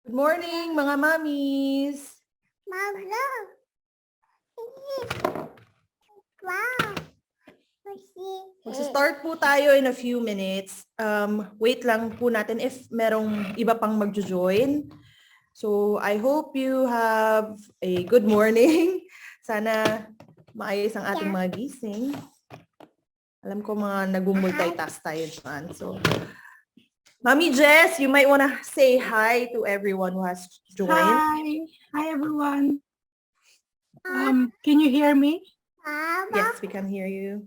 Good morning, mga mommies! Mama. Wow. Magsa-start po tayo in a few minutes. Wait lang po natin if merong iba pang magjo-join. So, I hope you have a good morning. Sana maayos ang ating mga gising. Alam ko mga nag-multitask tayo dyan. So, Mommy Jess, you might want to say hi to everyone who has joined. Hi everyone. Can you hear me? Yes, we can hear you.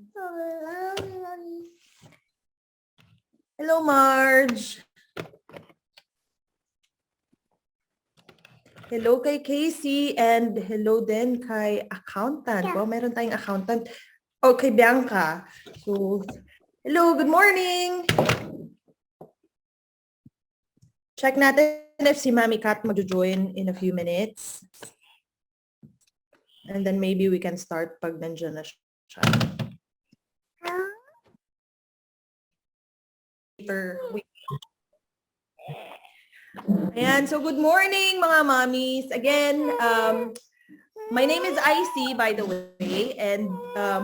Hello, Marge. Hello kay Casey and hello din kay accountant. Wow, meron tayong accountant. Okay, Bianca. So, hello, good morning. Check natin if si Mami Kat mag-join in a few minutes. And then maybe we can start pag nandiyan na siya. Later, Ayan, so good morning mga mommies. Again, my name is Icy, by the way, and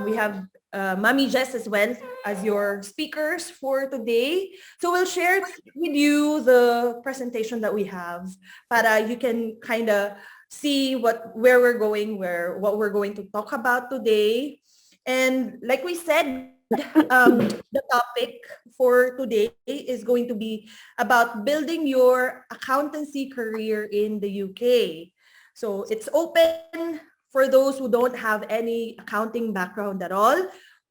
we have Mommy Jess as well as your speakers for today. So we'll share with you the presentation that we have para you can kind of see where we're going, what we're going to talk about today. And like we said, the topic for today is going to be about building your accountancy career in the UK. So it's open for those who don't have any accounting background at all.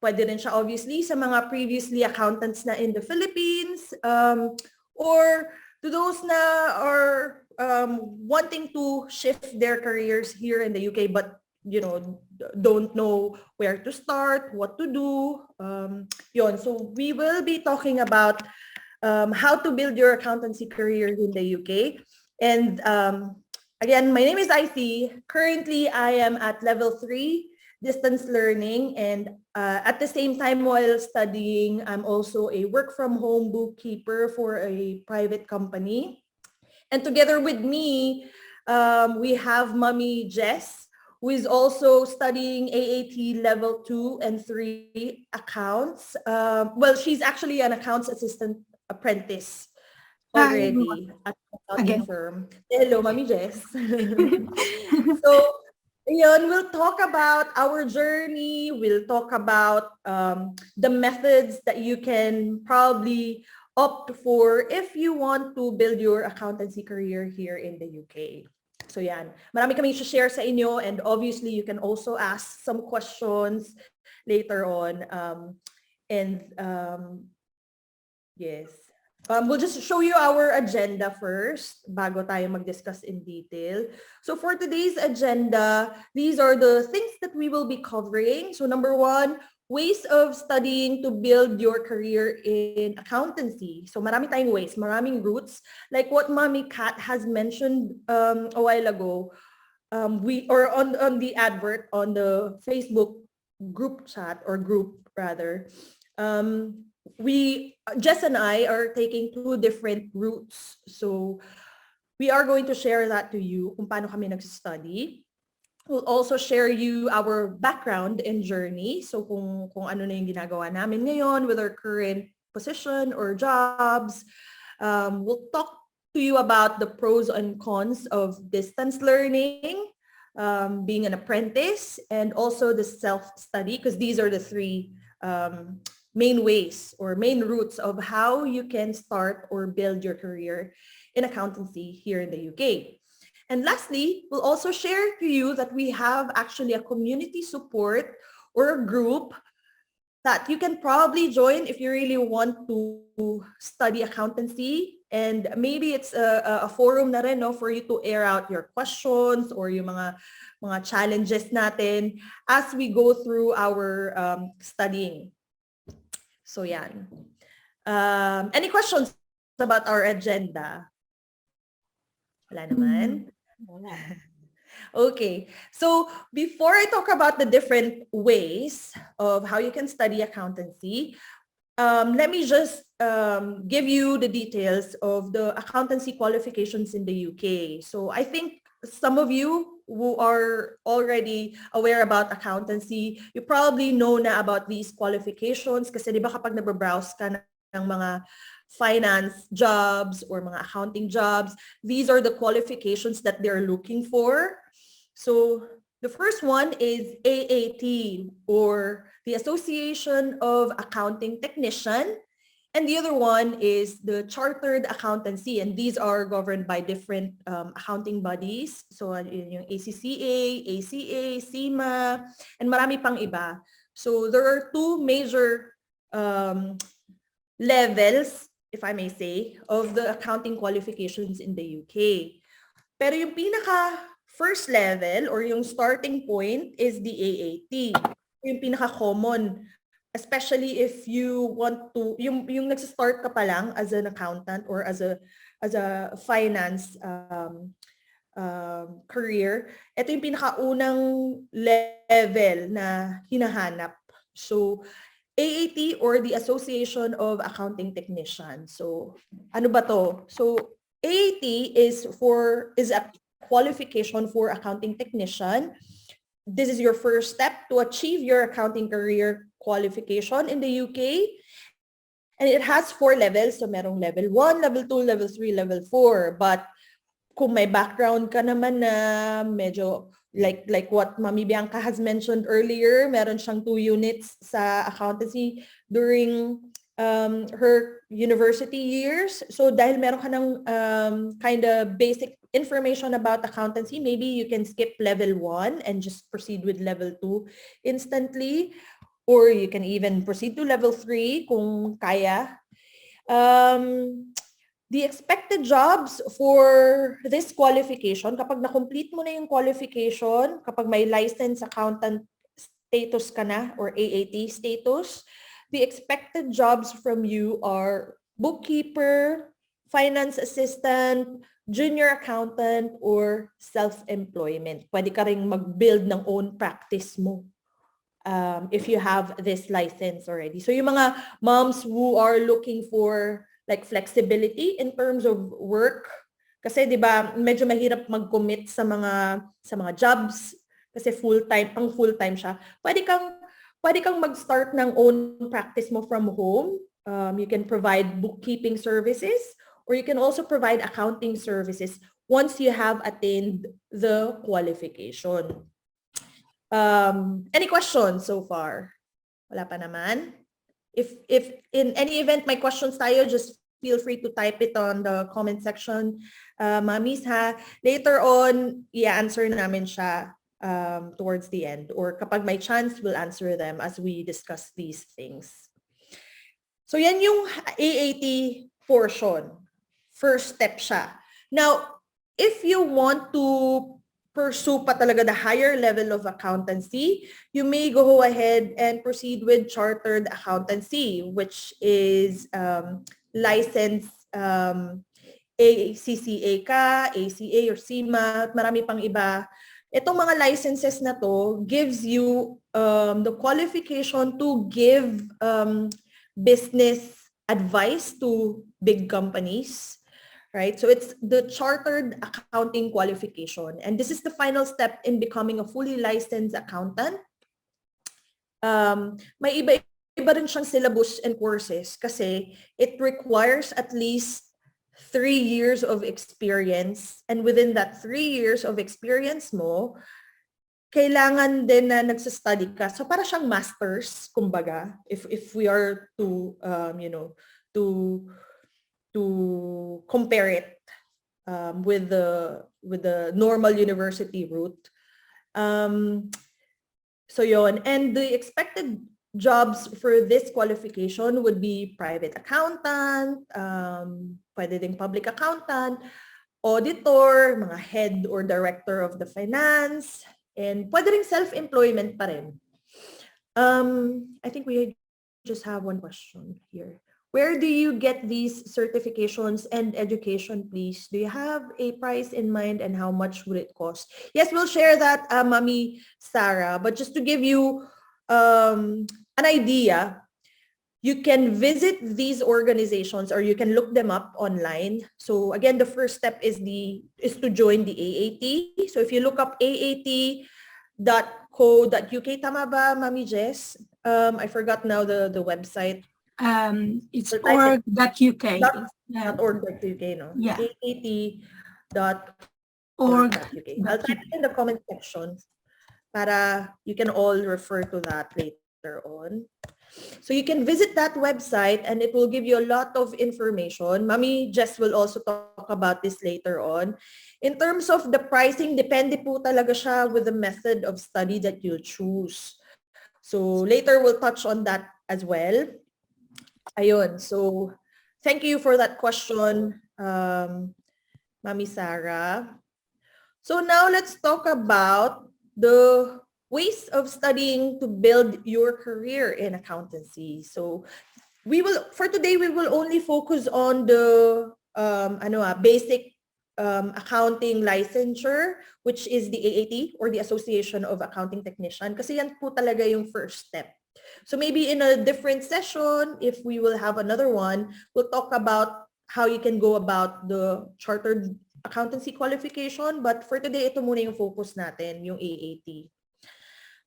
Pwede rin siya obviously sa mga previously accountants na in the Philippines, or to those na are wanting to shift their careers here in the UK but don't know where to start, what to do. So we will be talking about how to build your accountancy career in the UK. And again, my name is IC. Currently, I am at level 3 distance learning, and at the same time while studying, I'm also a work from home bookkeeper for a private company. And together with me, we have Mommy Jess, who is also studying AAT level 2 and 3 accounts. Well, she's actually an accounts assistant apprentice already at an accounting firm. Hello, Mommy Jess. So, we'll talk about our journey. We'll talk about the methods that you can probably opt for if you want to build your accountancy career here in the UK. So yan, marami kami share sa inyo, and obviously you can also ask some questions later on. Yes. We'll just show you our agenda first bago tayo mag-discuss in detail. So for today's agenda, these are the things that we will be covering. So number 1, ways of studying to build your career in accountancy. So marami tayong ways, maraming routes. Like what Mommy Kat has mentioned a while ago, on the advert on the Facebook group chat or group rather, Jess and I are taking 2 different routes. So we are going to share that to you kung paano kami nag-study. We'll also share you our background and journey. So kung ano na yung ginagawa namin ngayon with our current position or jobs. We'll talk to you about the pros and cons of distance learning, being an apprentice, and also the self-study, because these are the 3 main ways or main routes of how you can start or build your career in accountancy here in the UK. And lastly, we'll also share to you that we have actually a community support or a group that you can probably join if you really want to study accountancy. And maybe it's a forum na rin, no, for you to air out your questions or yung mga challenges natin as we go through our studying. So yan. Any questions about our agenda? Wala naman? Okay. So before I talk about the different ways of how you can study accountancy, let me just give you the details of the accountancy qualifications in the UK. So I think some of you who are already aware about accountancy, you probably know na about these qualifications kasi di ba kapag nababrowse ka ng mga finance jobs or mga accounting jobs, these are the qualifications that they're looking for. So the first one is AAT, or the Association of Accounting Technician. And the other one is the Chartered Accountancy. And these are governed by different accounting bodies. So yung ACCA, ACA, CIMA, and marami pang iba. So there are two major levels, if I may say, of the accounting qualifications in the UK. Pero yung pinaka first level or yung starting point is the AAT. Yung pinaka-common, especially if you want to, yung nagsa-start ka pa lang as an accountant or as a finance career, ito yung pinakaunang level na hinahanap. So, AAT, or the Association of Accounting Technicians. So, ano ba to? So, AAT is a qualification for accounting technician. This is your first step to achieve your accounting career qualification in the UK. And it has 4 levels. So, merong level 1, level 2, level 3, level 4. But kung may background ka naman na medyo like what Mami Bianca has mentioned earlier, meron siyang 2 units sa accountancy during her university years. So dahil meron ka ng kind of basic information about accountancy, maybe you can skip level 1 and just proceed with level 2 instantly. Or you can even proceed to level 3 kung kaya. The expected jobs for this qualification, kapag na-complete mo na yung qualification, kapag may licensed accountant status ka na or AAT status, the expected jobs from you are bookkeeper, finance assistant, junior accountant, or self-employment. Pwede ka ring mag-build ng own practice mo if you have this license already. So yung mga moms who are looking for like flexibility in terms of work, kasi 'di ba medyo mahirap mag-commit sa mga jobs kasi full-time siya. Pwede kang mag-start ng own practice mo from home. You can provide bookkeeping services, or you can also provide accounting services once you have attained the qualification. Any questions so far? Wala pa naman? If in any event may questions tayo, just feel free to type it on the comment section, mamis ha. Later on, i-answer namin siya towards the end, or kapag may chance, we'll answer them as we discuss these things. So yan yung AAT portion. First step siya. Now, if you want to pursue pa talaga the higher level of accountancy, you may go ahead and proceed with chartered accountancy, which is licensed ACCA ka, ACA or CIMA, marami pang iba. Itong mga licenses na to gives you the qualification to give business advice to big companies. Right? So it's the chartered accounting qualification. And this is the final step in becoming a fully licensed accountant. May iba rin siyang syllabus and courses kasi it requires at least 3 years of experience. And within that 3 years of experience mo, kailangan din na nagsa-study ka. So para siyang masters, kumbaga, if we are to, to compare it with the normal university route. So yon, and the expected jobs for this qualification would be private accountant, pwede ding public accountant, auditor, mga head or director of the finance, and pwede ring self-employment pa rin. I think we just have one question here. Where do you get these certifications and education, please? Do you have a price in mind and how much would it cost? Yes, we'll share that, Mami Sarah. But just to give you an idea, you can visit these organizations or you can look them up online. So again, the first step is to join the AAT. So if you look up aat.co.uk, tama ba, Mami Jess? I forgot now the website. It's So type it. org.uk. .org.uk, no? Yeah. aat.org.uk. I'll type it in the comment section para you can all refer to that later on. So you can visit that website and it will give you a lot of information. Mami Jess will also talk about this later on. In terms of the pricing, depende po talaga siya with the method of study that you choose. So later we'll touch on that as well. Ayun, so thank you for that question, Mami Sarah. So now let's talk about the ways of studying to build your career in accountancy. So for today, we will only focus on the basic accounting licensure, which is the AAT or the Association of Accounting Technician. Kasi yan po talaga yung first step. So maybe in a different session, if we will have another one, we'll talk about how you can go about the chartered accountancy qualification. But for today, ito muna yung focus natin, yung AAT.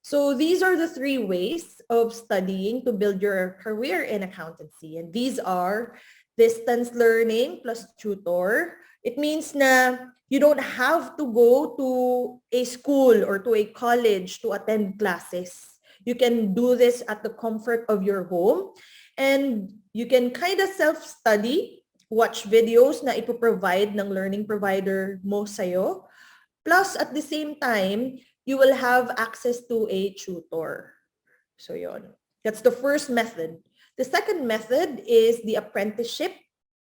So these are the 3 ways of studying to build your career in accountancy. And these are distance learning plus tutor. It means na you don't have to go to a school or to a college to attend classes. You can do this at the comfort of your home. And you can kind of self-study, watch videos na ipoprovide ng learning provider mo sa'yo. Plus, at the same time, you will have access to a tutor. So yon. That's the first method. The second method is the apprenticeship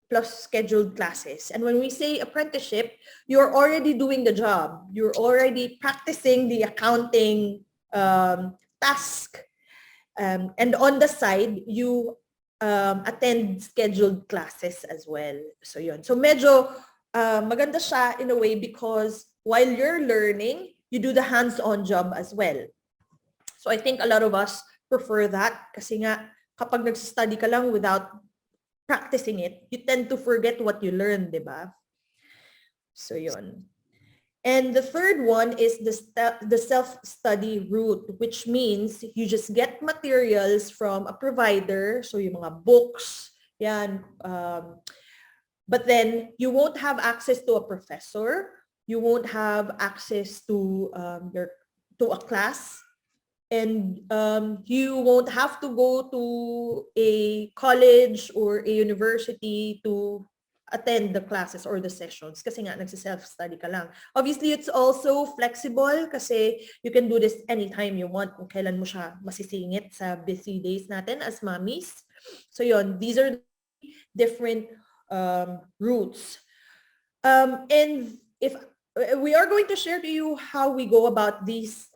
plus scheduled classes. And when we say apprenticeship, you're already doing the job. You're already practicing the accounting task. And on the side, you attend scheduled classes as well. So yon. So medyo maganda siya in a way because while you're learning, you do the hands-on job as well. So I think a lot of us prefer that kasi nga kapag nag-study ka lang without practicing it, you tend to forget what you learned, di ba? So yun. And the third one is the self-study route, which means you just get materials from a provider, so yung mga books, yan. But then you won't have access to a professor. You won't have access to a class, and you won't have to go to a college or a university to attend the classes or the sessions kasi nga nagsi-self-study ka lang. Obviously, it's also flexible kasi you can do this anytime you want kung kailan mo siya masisingit sa busy days natin as mommies. So yon, these are different routes. And if we are going to share to you how we go about these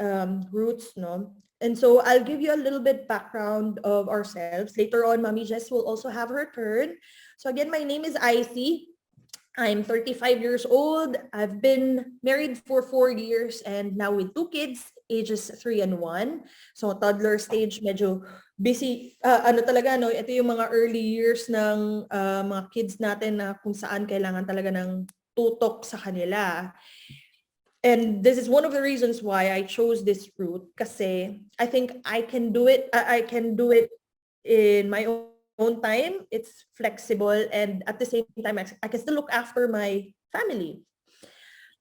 routes, no? And so I'll give you a little bit background of ourselves. Later on, Mami Jess will also have her turn. So again, my name is Icy. I'm 35 years old. I've been married for 4 years and now with 2 kids, ages 3 and 1. So toddler stage, medyo busy. Talaga, no? Ito yung mga early years ng mga kids natin na kung saan kailangan talaga ng tutok sa kanila. And this is one of the reasons why I chose this route kasi I think I can do it. I can do it in my own time. It's flexible and at the same time I can still look after my family.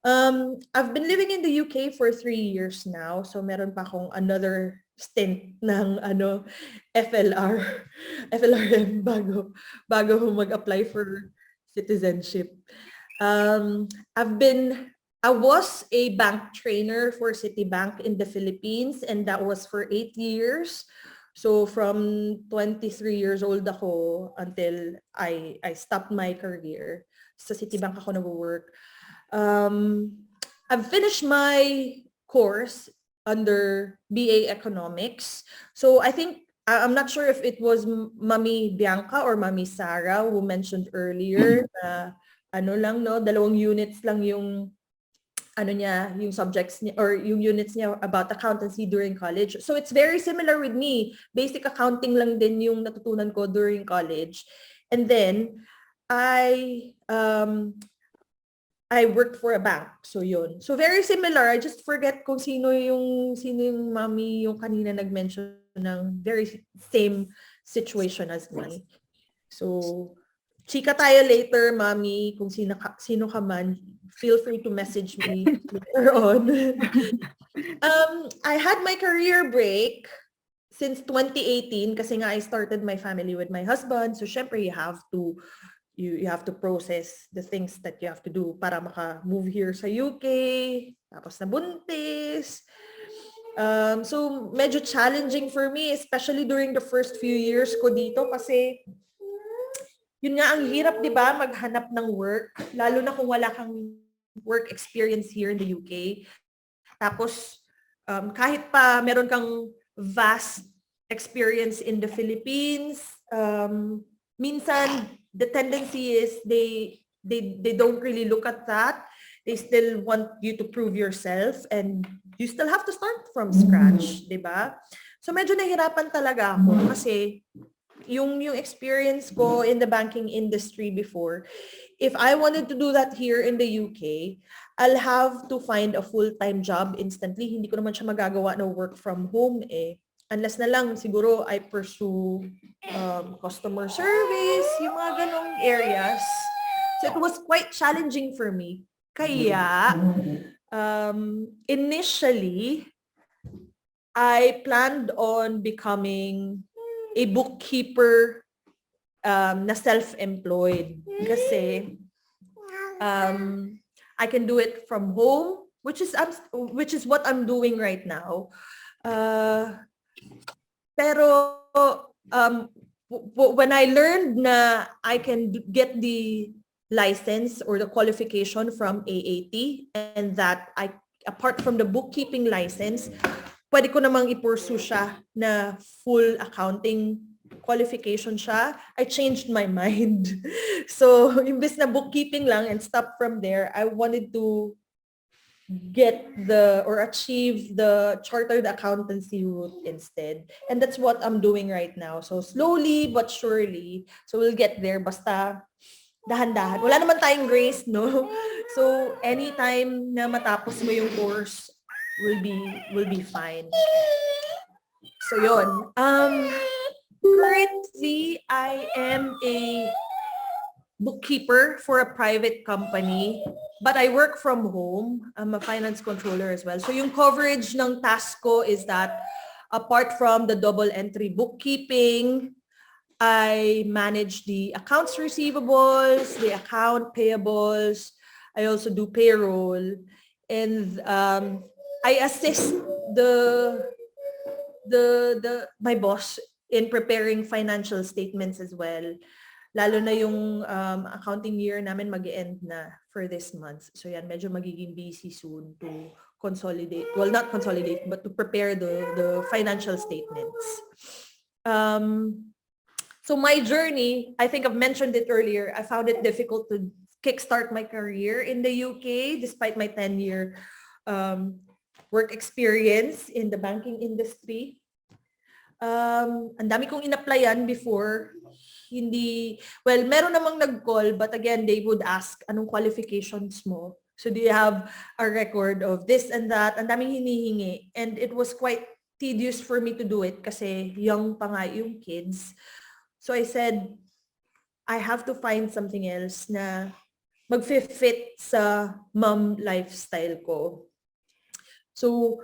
I've been living in the UK for 3 years now. So meron pa akong another stint ng FLRM bago mag-apply for citizenship. I was a bank trainer for Citibank in the Philippines and that was for 8 years. So from 23 years old ako until I stopped my career. Sa Citibank ako nag-work. I've finished my course under BA Economics. So I think, I'm not sure if it was Mami Bianca or Mami Sarah who mentioned earlier na 2 units lang yung ano niya, yung subjects niya or yung units niya about accountancy during college. So it's very similar with me. Basic accounting lang din yung natutunan ko during college. And then I worked for a bank. So yun. So very similar. I just forget kung sino yung mommy yung kanina nag-mention ng very same situation as me. So chika tayo later, mommy, kung sino ka man. Feel free to message me later on. I had my career break since 2018 kasi nga I started my family with my husband. So syempre you have to process the things that you have to do para maka-move here sa UK, tapos nabuntis. So medyo challenging for me, especially during the first few years ko dito kasi yun nga ang hirap, 'di ba, maghanap ng work, lalo na kung wala kang work experience here in the UK. Tapos kahit pa meron kang vast experience in the Philippines, minsan the tendency is they don't really look at that. They still want you to prove yourself and you still have to start from scratch, 'di ba? So medyo nahirapan talaga ako kasi yung experience ko in the banking industry before, if I wanted to do that here in the UK, I'll have to find a full-time job instantly. Hindi ko naman siya magagawa na work from home eh. Unless na lang siguro I pursue customer service, yung mga ganong areas. So it was quite challenging for me. Kaya, initially, I planned on becoming a bookkeeper na self-employed. Kasi I can do it from home, which is what I'm doing right now. Pero when I learned na I can get the license or the qualification from AAT and that apart from the bookkeeping license, pwede ko namang i-pursue siya na full accounting qualification siya, I changed my mind. So, imbes na bookkeeping lang and stop from there, I wanted to get or achieve the chartered accountancy route instead. And that's what I'm doing right now. So, slowly but surely, so we'll get there. Basta dahan-dahan. Wala naman tayong grace, no? So, anytime na matapos mo yung course, will be fine. So yun. Currently, I am a bookkeeper for a private company, but I work from home. I'm a finance controller as well. So yung coverage ng task ko is that apart from the double entry bookkeeping, I manage the accounts receivables, the account payables. I also do payroll. And I assist my boss in preparing financial statements as well. Lalo na yung accounting year namin mag-end na for this month. So yan, medyo magiging busy soon to consolidate. Well, not consolidate, but to prepare the financial statements. So my journey, I think I've mentioned it earlier, I found it difficult to kickstart my career in the UK despite my 10-year work experience in the banking industry. Ang dami kong in-applyan before. Meron namang nag-call, but again, they would ask, anong qualifications mo? So do you have a record of this and that? Ang daming hinihingi. And it was quite tedious for me to do it kasi young pa nga yung kids. So I said, I have to find something else na mag-fit sa mom lifestyle ko. So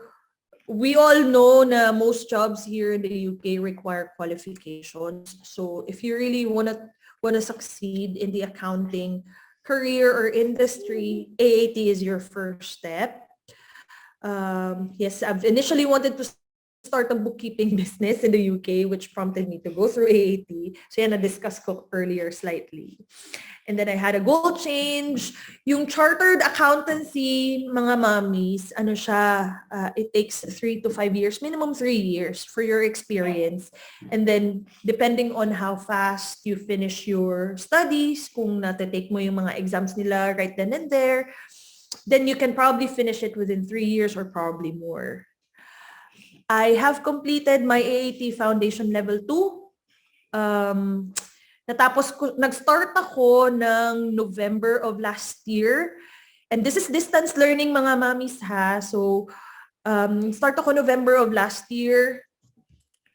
we all know na most jobs here in the UK require qualifications. So if you really want to succeed in the accounting career or industry, AAT is your first step. Yes, I've initially wanted to start a bookkeeping business in the UK, which prompted me to go through AAT. So yan, na-discuss ko earlier slightly. And then I had a goal change. Yung chartered accountancy, mga mommies, it takes 3 to 5 years, minimum 3 years for your experience. And then depending on how fast you finish your studies, kung natetake mo yung mga exams nila right then and there, then you can probably finish it within 3 years or probably more. I have completed my AAT Foundation Level 2. Nag-start ako ng November of last year. And this is distance learning, mga mamis ha. So, start ako November of last year.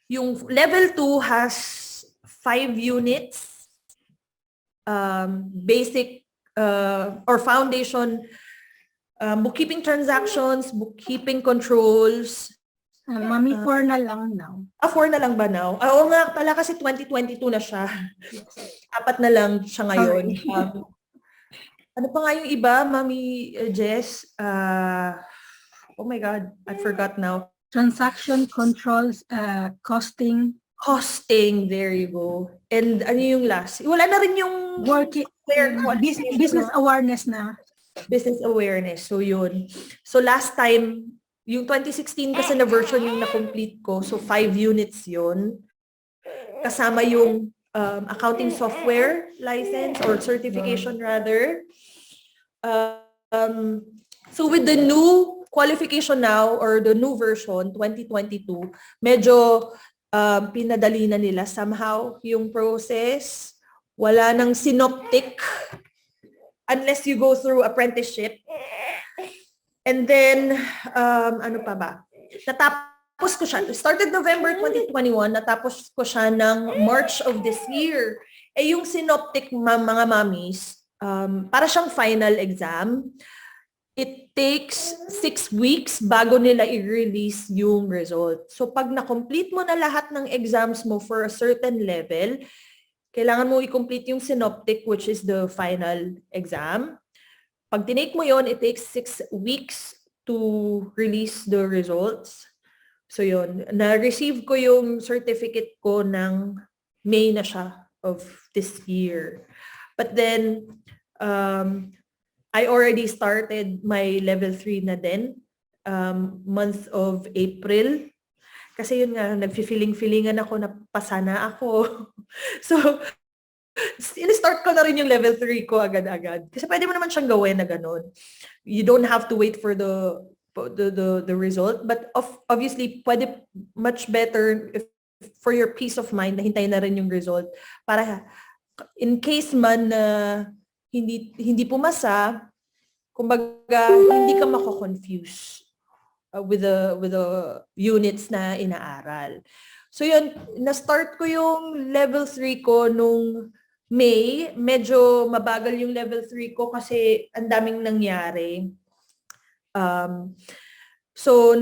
Yung level 2 has 5 units. Basic or foundation, bookkeeping transactions, bookkeeping controls. Mami, 4 na lang now. 4 na lang ba now? Oo nga pala kasi 2022 na siya. Yes. 4 na lang siya ngayon. Sorry. Ano pa nga yung iba, Mami Jess? Oh my God, I forgot now. Transaction controls, costing, Costing, there you go. And ano yung last? Wala na rin yung working, business awareness na. Business awareness. So yun. So last time, yung 2016 kasi na version yung na-complete ko. So 5 units yun. Kasama yung accounting software license or certification rather. So with the new qualification now or the new version 2022, medyo pinadali na nila somehow yung process. Wala nang synoptic unless you go through apprenticeship. And then, ano pa ba? Natapos ko siya. Started November 2021, natapos ko siya ng March of this year. Eh yung synoptic, mga mamis, para siyang final exam. It takes 6 weeks bago nila i-release yung result. So pag na-complete mo na lahat ng exams mo for a certain level, kailangan mo i-complete yung synoptic, which is the final exam. Pag tinake mo yon, it takes 6 weeks to release the results. So yun, na-receive ko yung certificate ko ng May na siya of this year. But then, I already started my level 3 na din, month of April. Kasi yun nga, nag-feeling-feelingan ako na pasana ako. So, in-start ko na rin yung level 3 ko agad-agad. Kasi pwede mo naman siyang gawin na ganun. You don't have to wait for the result. But obviously, pwede much better if, for your peace of mind na hintayin na rin yung result. Para in case man na hindi pumasa, kumbaga, hindi ka mako-confuse with the units na inaaral. So yun, na-start ko yung level 3 ko nung May. Medyo mabagal yung level 3 ko kasi ang daming nangyari. So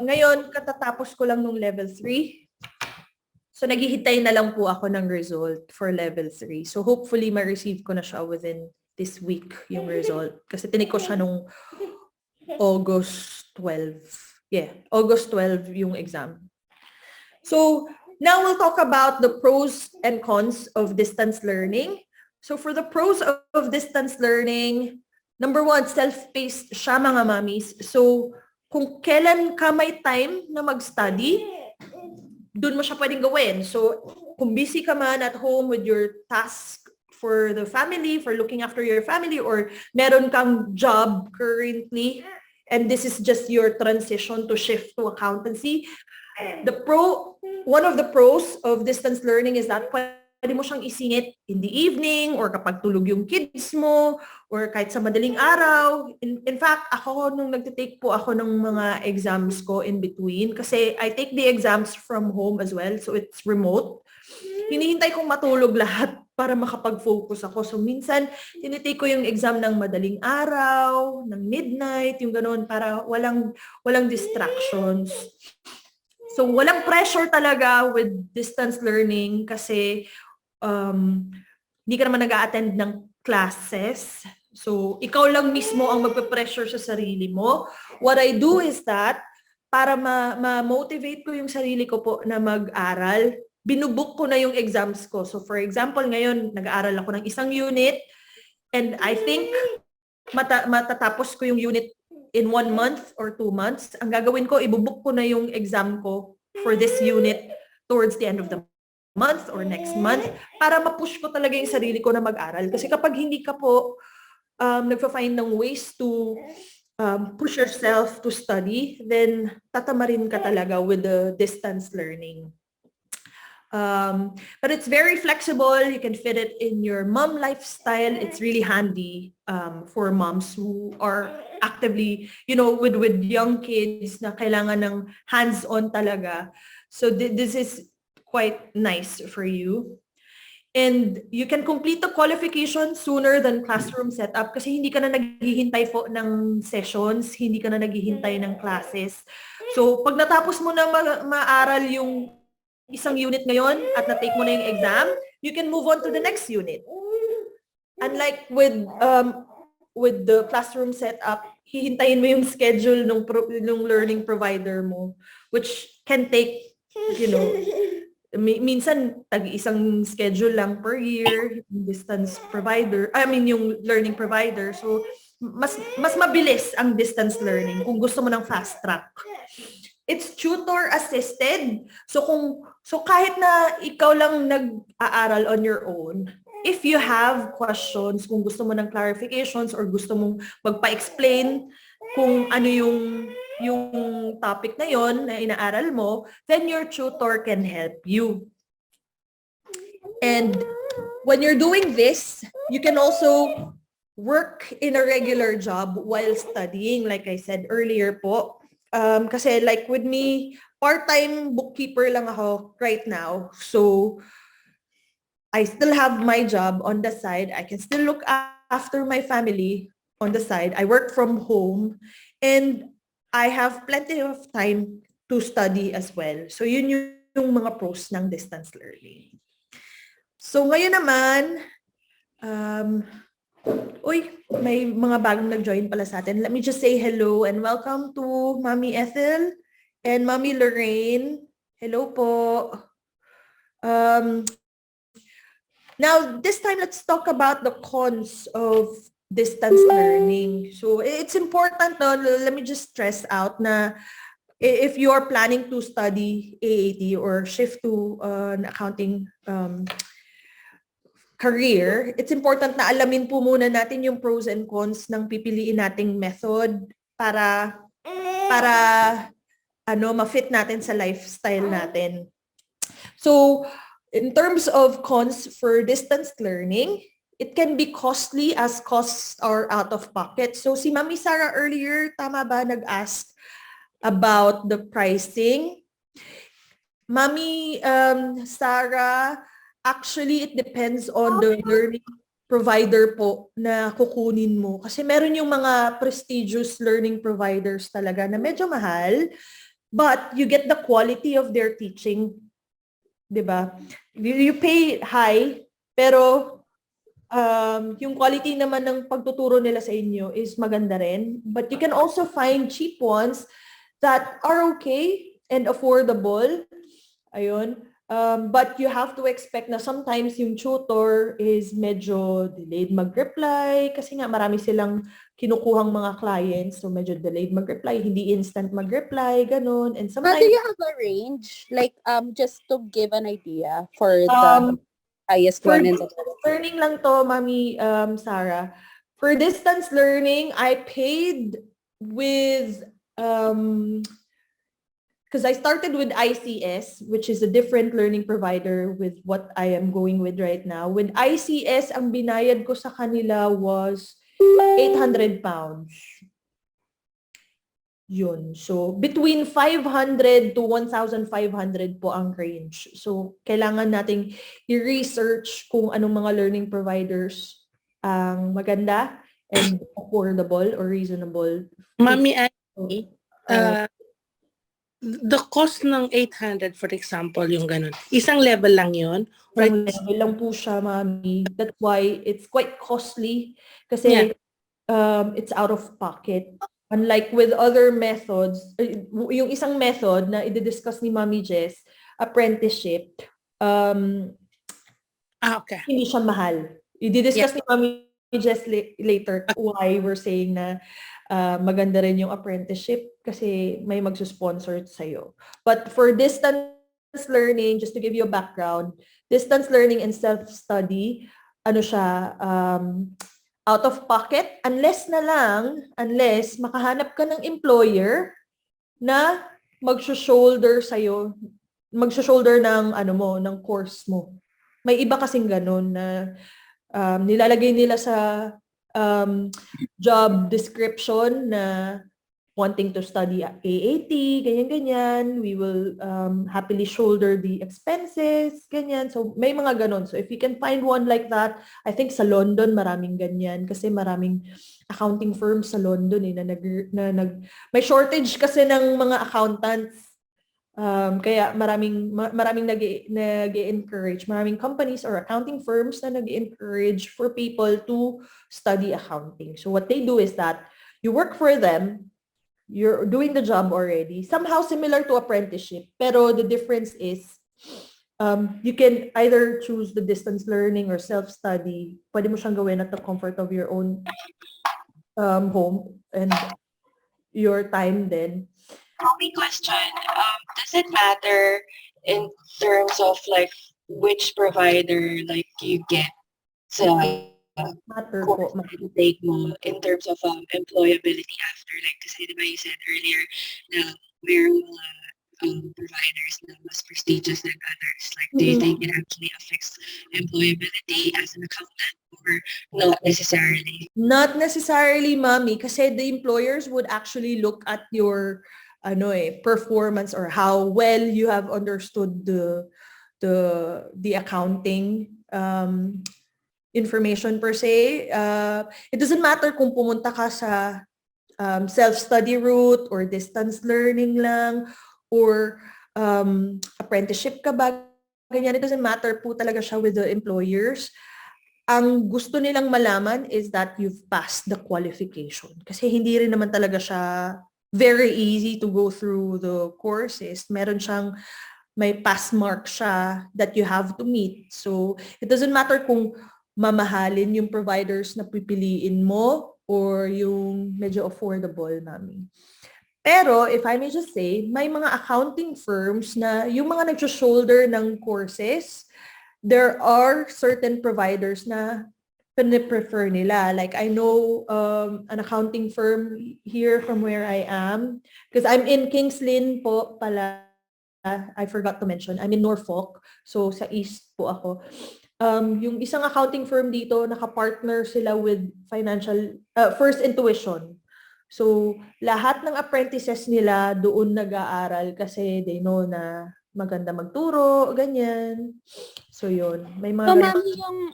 ngayon, katatapos ko lang nung level 3. So naghihintay na lang po ako ng result for level 3. So hopefully ma-receive ko na siya within this week yung result. Kasi tinik ko siya nung August 12. Yeah, August 12 yung exam. So now we'll talk about the pros and cons of distance learning. So for the pros of distance learning, number 1, self-paced siya mga mamis. So kung kailan ka may time na mag-study, dun mo siya pwedeng gawin. So kung busy ka man at home with your task for the family, for looking after your family, or meron kang job currently, and this is just your transition to shift to accountancy, one of the pros of distance learning is that pwede mo siyang isingit in the evening or kapag tulog yung kids mo or kahit sa madaling araw. In fact, ako nung nagtitake po ako ng mga exams ko in between kasi I take the exams from home as well, so it's remote. Hinihintay kong matulog lahat para makapag-focus ako. So minsan, tinitake ko yung exam ng madaling araw, ng midnight, yung gano'n, para walang distractions. So walang pressure talaga with distance learning kasi hindi ka naman nag-a-attend ng classes. So ikaw lang mismo ang magpe-pressure sa sarili mo. What I do is that, para ma-motivate ko yung sarili ko po na mag-aral, binubook ko na yung exams ko. So for example, ngayon, nag-aaral ako ng isang unit and I think matatapos ko yung unit in 1 month or 2 months. Ang gagawin ko, ibubook ko na yung exam ko for this unit towards the end of the month or next month para ma-push ko talaga yung sarili ko na mag-aral. Kasi kapag hindi ka po nagfa-find ng ways to push yourself to study, then tatamarin ka talaga with the distance learning. But it's very flexible. You can fit it in your mom lifestyle. It's really handy for moms who are actively, with young kids na kailangan ng hands-on talaga. So this is quite nice for you. And you can complete the qualification sooner than classroom setup kasi hindi ka na naghihintay po ng sessions, hindi ka na naghihintay ng classes. So pag natapos mo na maaral yung isang unit ngayon at na-take mo na yung exam, you can move on to the next unit. Unlike with the classroom setup, hihintayin mo yung schedule ng learning provider mo, which can take, minsan tag-isang schedule lang per year, yung learning provider. So mas mabilis ang distance learning kung gusto mo ng fast track. It's tutor assisted. So kahit na ikaw lang nag-aaral on your own, if you have questions, kung gusto mo ng clarifications or gusto mong magpa-explain kung ano yung topic na yon na inaaral mo, then your tutor can help you. And when you're doing this, you can also work in a regular job while studying, like I said earlier po. Kasi like with me, part-time bookkeeper lang ako right now. So I still have my job on the side. I can still look after my family on the side. I work from home and I have plenty of time to study as well. So yun yung mga pros ng distance learning. So ngayon naman, may mga bagong nag-join pala sa atin. Let me just say hello and welcome to Mommy Ethel and Mommy Lorraine. Hello po. Now, this time, let's talk about the cons of distance learning. So it's important, no? Let me just stress out na if you're planning to study AAT or shift to an accounting career, it's important na alamin po muna natin yung pros and cons ng pipiliin nating method para ma-fit natin sa lifestyle natin. So, in terms of cons for distance learning, it can be costly as costs are out of pocket. So si Mami Sarah earlier, tama ba, nag-ask about the pricing? Mami Sarah, actually it depends on the learning provider po na kukunin mo. Kasi meron yung mga prestigious learning providers talaga na medyo mahal, but you get the quality of their teaching. Diba? You pay high, pero yung quality naman ng pagtuturo nila sa inyo is maganda rin. But you can also find cheap ones that are okay and affordable. Ayun. But you have to expect na sometimes yung tutor is medyo delayed mag-reply kasi nga marami silang kinukuhang mga clients. So medyo delayed mag-reply, hindi instant mag-reply, ganun. And But sometimes do you have a range? Like, just to give an idea for the highest for one in distance learning lang to, Mami Sarah. For distance learning, I paid with because I started with ICS, which is a different learning provider with what I am going with right now. With ICS, ang binayad ko sa kanila was 800 pounds. Yun. So, between 500 to 1,500 po ang range. So, kailangan nating i-research kung anong mga learning providers ang maganda and affordable or reasonable. Mami, the cost ng 800, for example, yung ganun, isang level lang yun? Right? Isang level lang po siya, Mami. That's why it's quite costly kasi it's out of pocket. Unlike with other methods, yung isang method na i-discuss ni Mami Jess, apprenticeship, Okay. hindi siya mahal. I-discuss ni Mami Jess later why we're saying na maganda rin yung apprenticeship kasi may magsusponsor sa'yo. But for distance learning, just to give you a background, distance learning and self-study, ano siya, out of pocket unless makahanap ka ng employer na magsho-shoulder sa'yo, magsho-shoulder ng ng course mo. May iba kasing ganun na nilalagay nila sa job description na wanting to study AAT, ganyan-ganyan. We will happily shoulder the expenses, ganyan. So, may mga ganon. So, if you can find one like that, I think sa London, maraming ganyan. Kasi maraming accounting firms sa London may shortage kasi ng mga accountants. Kaya maraming nag-encourage, maraming companies or accounting firms na nag-encourage for people to study accounting. So, what they do is that you work for them, you're doing the job already, somehow similar to apprenticeship, pero the difference is you can either choose the distance learning or self-study. Pwede mo siyang gawin at the comfort of your own home and your time then. Only question, does it matter in terms of like which provider like you get Matter course po. na take mo in terms of employability after? Like, kasi diba you said earlier na mayroong mga providers na mas prestigious than others. Like, do you think it actually affects employability as an accountant or not necessarily? Not necessarily, Mommy, kasi the employers would actually look at your performance or how well you have understood the accounting information per se. It doesn't matter kung pumunta ka sa self-study route or distance learning lang or apprenticeship ka ba, ganyan. It doesn't matter po talaga siya with the employers. Ang gusto nilang malaman is that you've passed the qualification. Kasi hindi rin naman talaga siya very easy to go through the courses. May pass mark siya that you have to meet. So, it doesn't matter kung mamahalin yung providers na pipiliin mo or yung medyo affordable, Mami. Pero, if I may just say, may mga accounting firms na yung mga nag-shoulder ng courses, there are certain providers na prefer nila. Like, I know an accounting firm here from where I am, because I'm in Kings Lynn po pala. I forgot to mention, I'm in Norfolk. So, sa east po ako. Yung isang accounting firm dito, nakapartner sila with First Intuition. So, lahat ng apprentices nila doon nag-aaral kasi they know na maganda magturo, ganyan. So, yun. May mga So,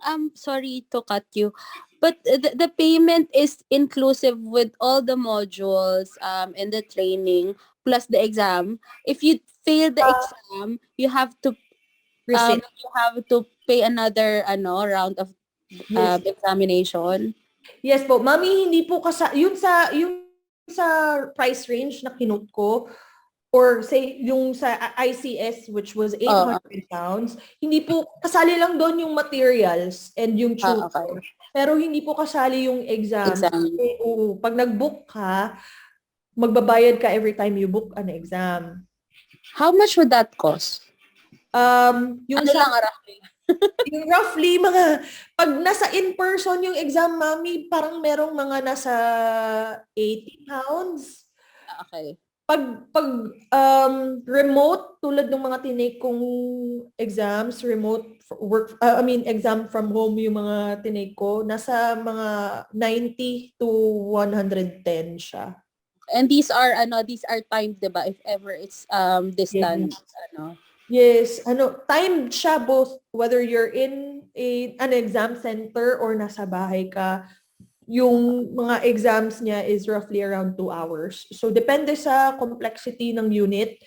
ma'am, sorry to cut you, but the payment is inclusive with all the modules and the training plus the exam. If you fail the exam, you have to pay another round of examination. Yes po. Mami, hindi po yung sa price range na kinote ko, or say yung sa ICS which was 800 pounds, hindi po kasali lang doon yung materials and yung tutor. Okay. Pero hindi po kasali yung exam. Kasi, pag nag-book ka, magbabayad ka every time you book an exam. How much would that cost? Yung roughly? Yung roughly, pag nasa in-person yung exam, Mami, parang merong mga nasa 80 pounds. Okay. Pag remote, tulad ng mga tinake kong exams, exam from home yung mga tinake ko, nasa mga 90 to 110 siya. And these are timed, diba? If ever it's distance, Yes, timed siya both whether you're in an exam center or nasa bahay ka. Yung mga exams niya is roughly around 2 hours. So depende sa complexity ng unit.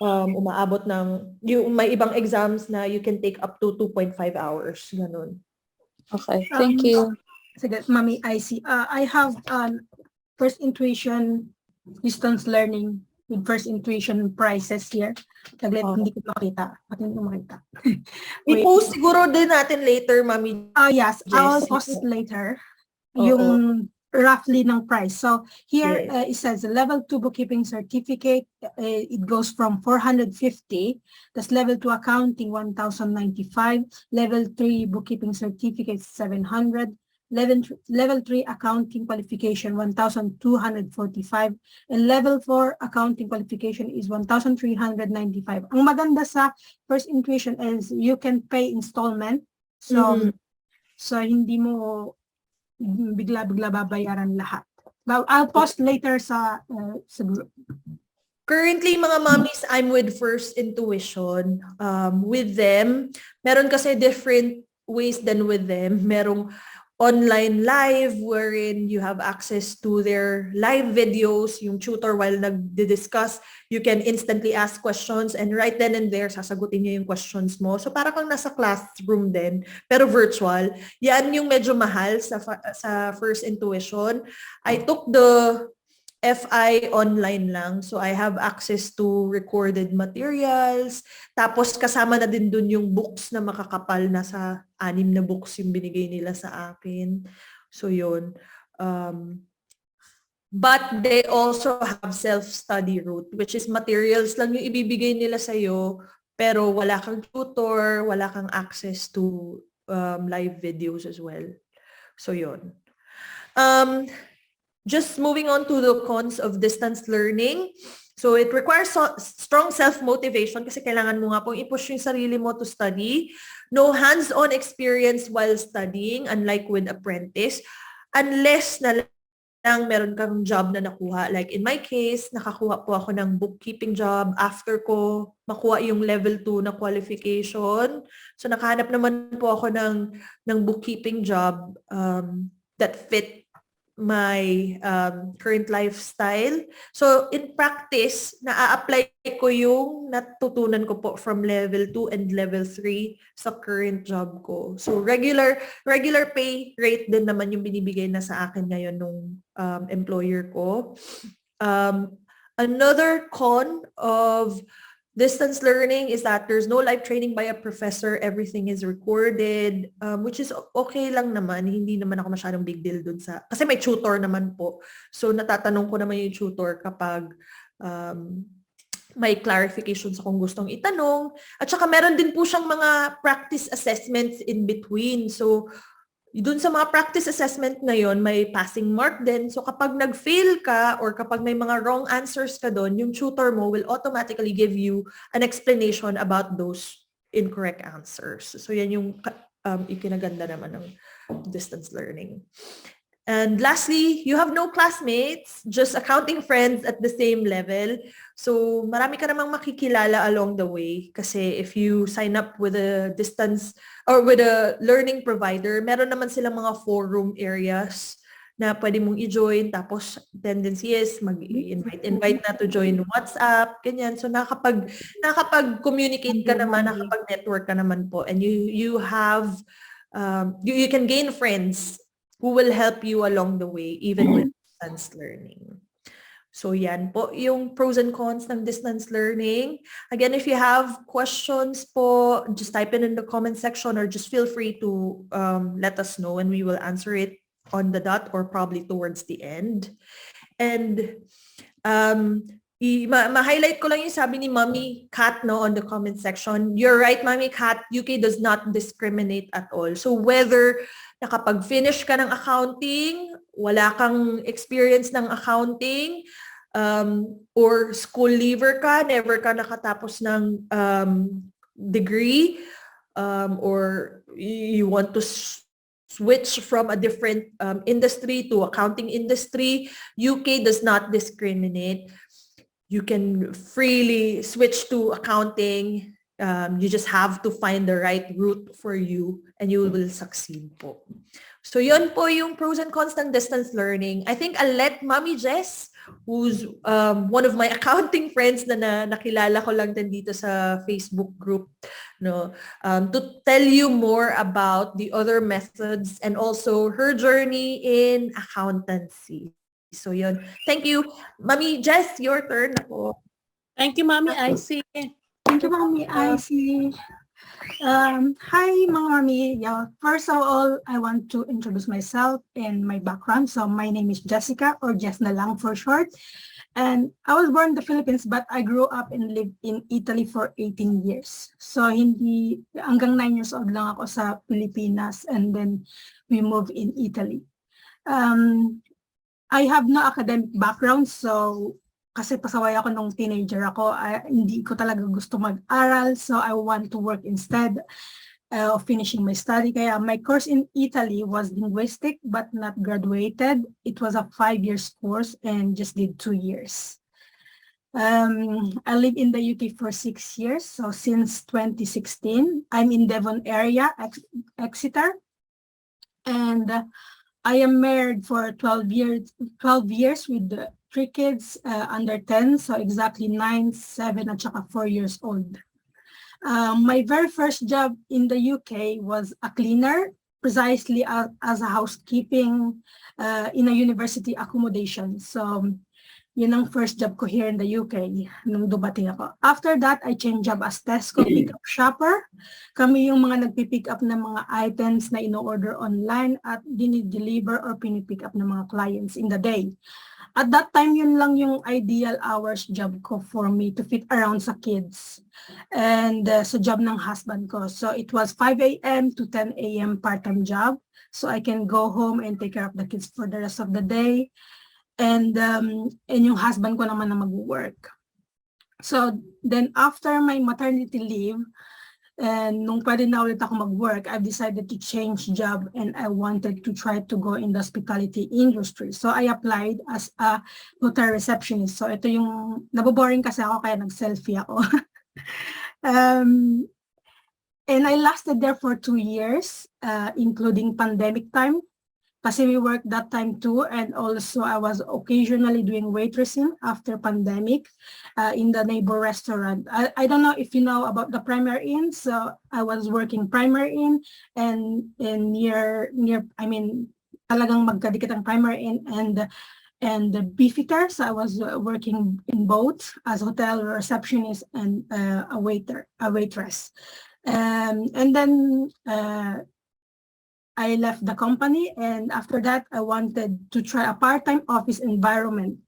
Umaabot may ibang exams na you can take up to 2.5 hours, ganun. Okay, thank you. Sige, Mami, I see. I have First Intuition distance learning with First Intuition prices here. Saglit, hindi ko makita. Pati hindi ko makita. I-post siguro din natin later, Mami. Yes, I'll post it later. Yung roughly ng price. So here it says level 2 bookkeeping certificate, it goes from 450. That's level 2 accounting 1,095. Level 3 bookkeeping certificate 700. Level 3 accounting qualification 1,245 and level 4 accounting qualification is 1,395. Ang maganda sa first intuition is you can pay installment. So so hindi mo bigla-bigla babayaran lahat. I'll post later sa group. Currently, mga mommies, I'm with First Intuition. With them, meron kasi different ways than with them. Merong online live wherein you have access to their live videos, yung tutor while nagdi-discuss, you can instantly ask questions and right then and there, sasagutin niya yung questions mo. So para kang nasa classroom din, pero virtual. Yan yung medyo mahal sa First Intuition. I took the FI online lang. So I have access to recorded materials. Tapos kasama na din dun yung books na makakapal na sa 6 na books yung binigay nila sa akin. So yun. But they also have self-study route, which is materials lang yung ibibigay nila sa'yo, pero wala kang tutor, wala kang access to live videos as well. So yun. Just moving on to the cons of distance learning. So it requires strong self-motivation kasi kailangan mo nga pong i-push yung sarili mo to study. No hands-on experience while studying, unlike with apprentice. Unless na lang meron kang job na nakuha. Like in my case, nakakuha po ako ng bookkeeping job after ko makuha yung level 2 na qualification. So nakahanap naman po ako ng bookkeeping job that fit my current lifestyle. So in practice, na-apply ko yung natutunan ko po from level 2 and level 3 sa current job ko. So regular pay rate din naman yung binibigay na sa akin ngayon nung employer ko. Another con of distance learning is that there's no live training by a professor. Everything is recorded, which is okay lang naman. Hindi naman ako masyadong big deal dun sa... Kasi may tutor naman po. So natatanong ko naman yung tutor kapag may clarifications akong gustong itanong. At saka meron din po siyang mga practice assessments in between. So dun sa mga practice assessment na yon, may passing mark din. So kapag nag-fail ka or kapag may mga wrong answers ka doon, yung tutor mo will automatically give you an explanation about those incorrect answers. So yan yung ikinaganda naman ng distance learning. And lastly, you have no classmates, just accounting friends at the same level. So marami ka namang makikilala along the way kasi if you sign up with a distance or with a learning provider, meron naman silang mga forum areas na pwede mong i-join. Tapos tendency is mag-invite na to join WhatsApp, ganyan. So nakakapag-communicate ka naman, nakakapag-network ka naman po. And you have, you can gain friends who will help you along the way, even with distance learning. So yan po yung pros and cons ng distance learning. Again, if you have questions po, just type it in the comment section or just feel free to let us know and we will answer it on the dot or probably towards the end. And ma-highlight ko lang yung sabi ni Mommy Kat no, on the comment section. You're right, Mommy Kat, UK does not discriminate at all. So whether nakapag-finish ka ng accounting, wala kang experience ng accounting, or school leaver ka, never ka nakatapos ng degree, or you want to switch from a different industry to accounting industry, UK does not discriminate. You can freely switch to accounting. You just have to find the right route for you and you will succeed po. So yun po yung pros and cons ng distance learning. I think I'll let Mommy Jess, who's one of my accounting friends na nakilala ko lang din dito sa Facebook group, no, to tell you more about the other methods and also her journey in accountancy. So yun. Thank you. Mommy Jess, your turn na po. Thank you, Mommy Icy. Thank you, Mommy Icy. Hi, mga mami. Yeah, first of all, I want to introduce myself and my background. So my name is Jessica, or Jess na lang for short. And I was born in the Philippines, but I grew up and lived in Italy for 18 years. So hindi, hanggang 9 years old lang ako sa Pilipinas, and then we moved in Italy. I have no academic background, so kasi pasaway ako nung teenager ako, hindi ko talaga gusto mag-aral, so I want to work instead of finishing my study. Kaya my course in Italy was linguistic but not graduated. It was a 5 year course and just did 2 years. I live in the UK for 6 years, so since 2016, I'm in Devon area, Exeter, and I am married for 12 years with 3 kids under 10, so exactly 9, 7, at saka 4 years old. My very first job in the UK was a cleaner, precisely as a housekeeping in a university accommodation. So yun ang first job ko here in the UK nung dumating ako. After that, I changed job as Tesco pickup shopper. Kami yung mga nagpipick up ng mga items na ino-order online at dinideliver or pinipick up ng mga clients in the day. At that time, yun lang yung ideal hours job ko for me to fit around sa kids and sa job ng husband ko. So it was 5 a.m. to 10 a.m. part-time job. So I can go home and take care of the kids for the rest of the day. And yung husband ko naman na mag-work. So then after my maternity leave, and nung pwede na ulit ako mag-work, I've decided to change job and I wanted to try to go in the hospitality industry. So I applied as a hotel receptionist. So ito yung, naboboring kasi ako kaya nag-selfie ako. And I lasted there for 2 years, including pandemic time. Kasi we worked that time too, and also I was occasionally doing waitressing after pandemic in the neighbor restaurant. I don't know if you know about the Primary Inn, so I was working Primary Inn and near I mean talagang magkadikit ang Primary Inn and the Beefeater. So I was working in both as hotel receptionist and a waitress. And then I left the company, and after that, I wanted to try a part-time office environment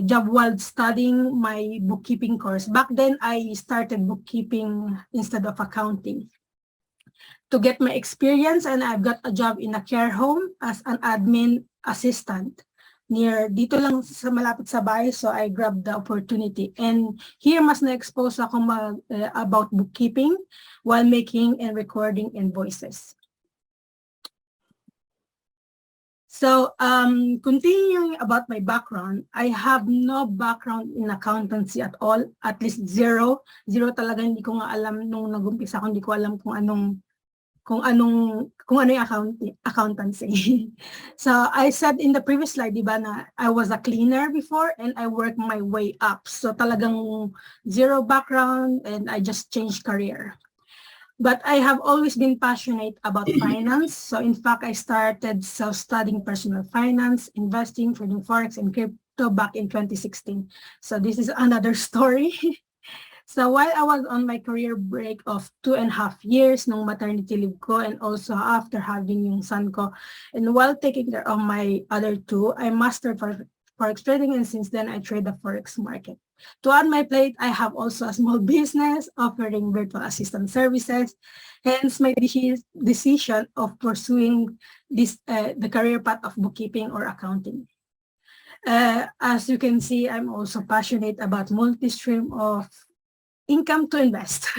job while studying my bookkeeping course. Back then, I started bookkeeping instead of accounting to get my experience, and I've got a job in a care home as an admin assistant near dito lang sa malapit sa bahay, so I grabbed the opportunity. And here mas na-expose ako about bookkeeping while making and recording invoices. So, continuing about my background, I have no background in accountancy at all, at least zero. Zero talaga, hindi ko nga alam nung nag-umpisa ako, hindi ko alam kung ano yung accountancy. So, I said in the previous slide, di ba, na I was a cleaner before and I worked my way up. So, talagang zero background and I just changed career. But I have always been passionate about finance. So in fact, I started self-studying personal finance, investing, trading forex, and crypto back in 2016. So this is another story. So while I was on my career break of 2.5 years nung maternity leave ko, and also after having yung son ko, and while taking care of my other two, I mastered forex trading, and since then I trade the forex market. To add my plate, I have also a small business offering virtual assistant services. Hence my decision of pursuing this the career path of bookkeeping or accounting. As you can see, I'm also passionate about multi-stream of income to invest.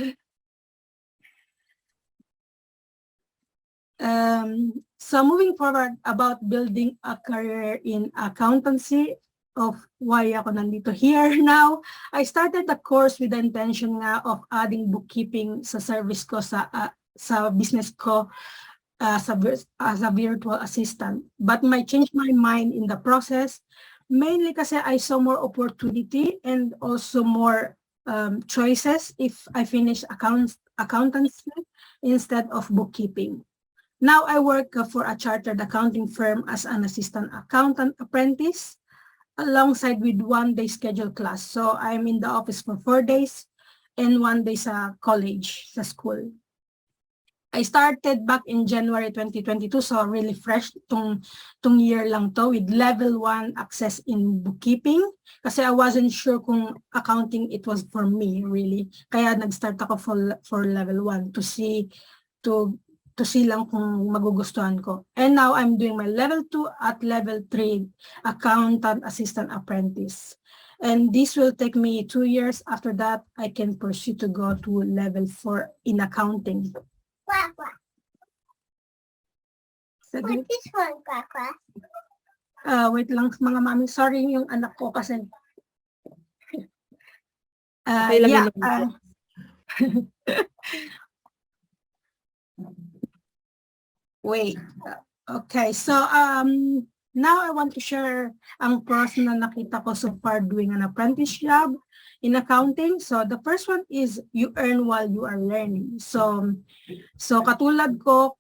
So moving forward about building a career in accountancy, of why ako nandito here now, I started the course with the intention nga of adding bookkeeping sa service ko sa business ko as a virtual assistant. But I changed my mind in the process, mainly kasi I saw more opportunity and also more choices if I finish accountancy instead of bookkeeping. Now I work for a chartered accounting firm as an assistant accountant apprentice, alongside with 1 day scheduled class. So I'm in the office for 4 days and 1 day sa college, sa school. I started back in January 2022, so really fresh tong year lang to with level 1 access in bookkeeping. Kasi I wasn't sure kung accounting it was for me really. Kaya nag-start ako for level 1 to see lang kung magugustuhan ko. And now I'm doing my level 2 at level 3 accountant assistant apprentice. And this will take me 2 years. After that, I can pursue to go to level 4 in accounting. Quack, quack. What is one, quack, quack? Wait lang mga mami. Sorry yung anak ko kasi. Okay lang Yeah. yun. Wait. Okay. So now I want to share ang pros na nakita ko so far doing an apprentice job in accounting. So the first one is you earn while you are learning. So katulad ko,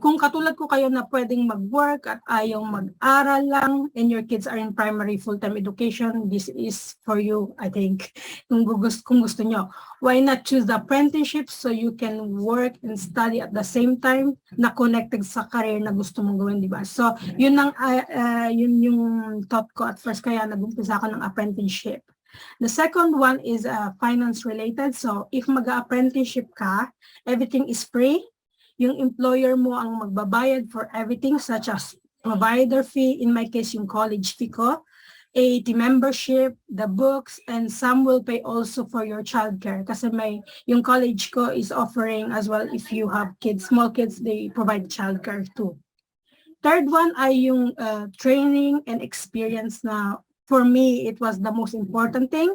kung katulad ko kayo na pwedeng mag-work at ayaw mag-aral lang and your kids are in primary full-time education, this is for you, I think, kung gusto nyo. Why not choose the apprenticeship so you can work and study at the same time na connected sa career na gusto mong gawin, di ba? So, yun yung thought ko at first kaya nag-umpisa ako ng apprenticeship. The second one is finance related. So, if mag-apprenticeship ka, everything is free. Yung employer mo ang magbabayad for everything such as provider fee, in my case yung college fee ko, AAT membership, the books, and some will pay also for your childcare kasi yung college ko is offering as well if you have kids, small kids, they provide childcare too. Third one ay yung training and experience na for me it was the most important thing.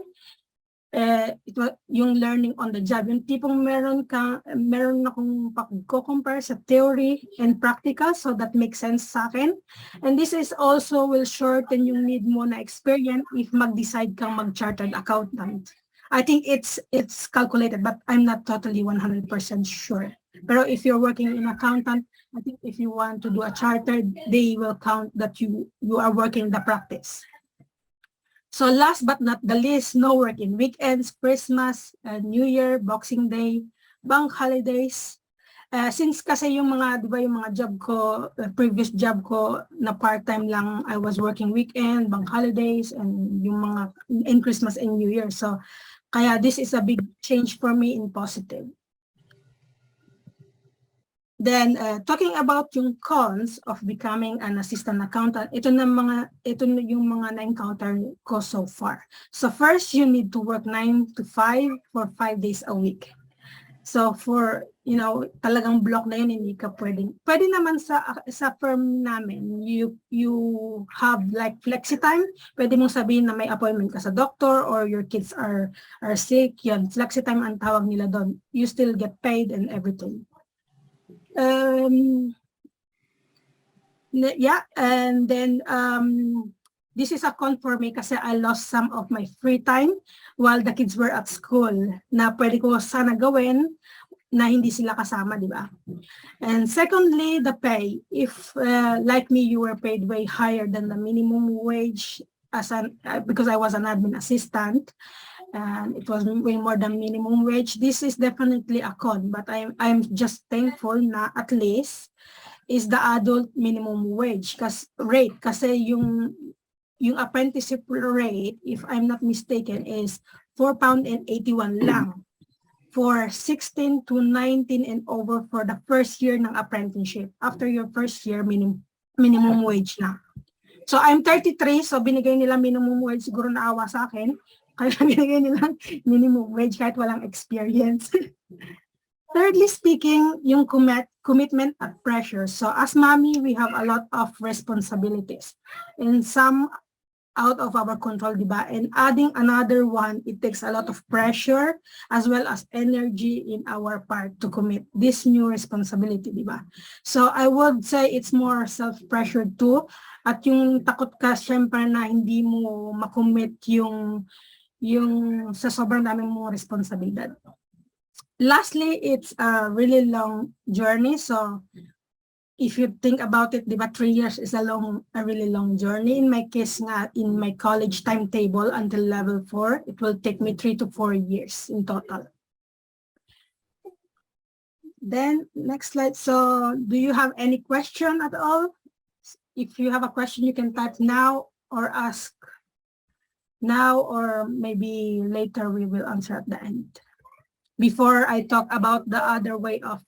Yung learning on the job, yung tipong meron akong pag-compare sa theory and practical, so that makes sense sa akin. And this is also will shorten yung need mo na experience if mag-decide kang mag-chartered accountant. I think it's calculated, but I'm not totally 100% sure. Pero if you're working in accountant, I think if you want to do a chartered, they will count that you are working the practice. So last but not the least, no work in weekends, Christmas, New Year, Boxing Day, bank holidays. Since kasi yung mga, di ba yung mga job ko, previous job ko na part-time lang, I was working weekend, bank holidays, and yung mga in Christmas and New Year. So kaya this is a big change for me in positive. Then, talking about yung cons of becoming an assistant accountant, ito na yung mga na-encounter ko so far. So first, you need to work 9 to 5 for 5 days a week. So for, talagang block na yun, hindi ka pwedeng. Pwede naman sa firm namin, you have like flexi time. Pwede mong sabihin na may appointment ka sa doctor or your kids are sick. Yan, flexi time ang tawag nila doon. You still get paid and everything. Yeah, and then this is a con for me kasi I lost some of my free time while the kids were at school na pwede ko sana gawin na hindi sila kasama, di ba? And secondly, the pay. If like me, you were paid way higher than the minimum wage because I was an admin assistant. And it was way more than minimum wage. This is definitely a con, but I'm just thankful na at least is the adult minimum wage rate kasi yung apprenticeship rate, if I'm not mistaken, is £4.81 lang for 16 to 19 and over for the first year ng apprenticeship. After your first year, minimum wage na. So I'm 33, so binigay nila minimum wage, siguro naawa sa akin. Kaya binigay nilang minimum wage kahit walang experience. Thirdly speaking, yung commitment at pressure. So as mommy, we have a lot of responsibilities. And some out of our control, di ba? And adding another one, it takes a lot of pressure as well as energy in our part to commit this new responsibility, di ba? So I would say it's more self-pressure too. At yung takot ka, syempre na hindi mo makommit yung sa sobrang daming mong responsibilidad. Lastly, it's a really long journey. So if you think about it, di ba, 3 years is a really long journey. In my case nga, in my college timetable until level 4, it will take me 3 to 4 years in total. Then next slide. So do you have any question at all? If you have a question, you can type now or ask now, or maybe later we will answer at the end. Before I talk about the other way of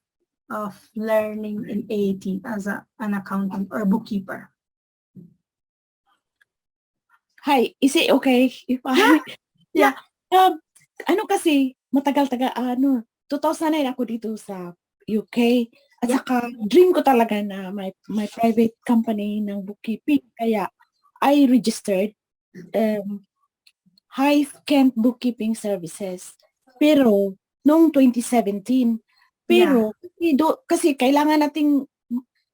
learning in AAT as an accountant or bookkeeper. Hi, is it okay if I... Yeah. Ano kasi, matagal-tagal, 2009 ako dito sa UK. At Yeah. saka, dream ko talaga na may private company ng bookkeeping. Kaya, I registered Hive Kent Bookkeeping Services. Pero, noong 2017, kasi kailangan nating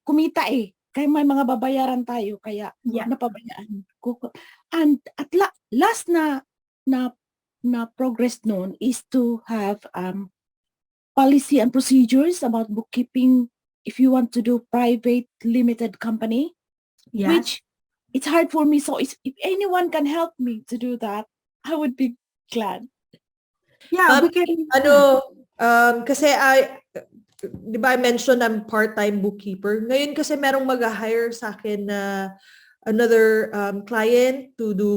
kumita eh. Kaya may mga babayaran tayo, kaya napabayaan ko. And at last na progress noon is to have policy and procedures about bookkeeping if you want to do private limited company, which it's hard for me. So if anyone can help me to do that, I would be glad. Yeah, we can. Kasi di ba I mentioned I'm part-time bookkeeper. Ngayon kasi merong mag-hire sa akin na another client to do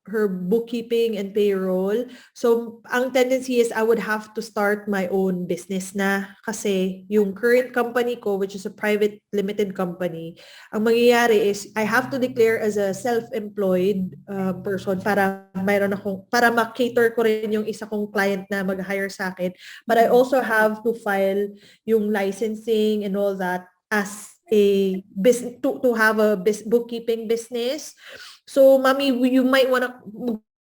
her bookkeeping and payroll. So, ang tendency is I would have to start my own business na kasi yung current company ko, which is a private limited company, ang mangyayari is I have to declare as a self-employed person para mayroon akong, para ma-cater ko rin yung isa kong client na mag-hire sa akin. But I also have to file yung licensing and all that as a business to have a bookkeeping business. So, Mami, you might wanna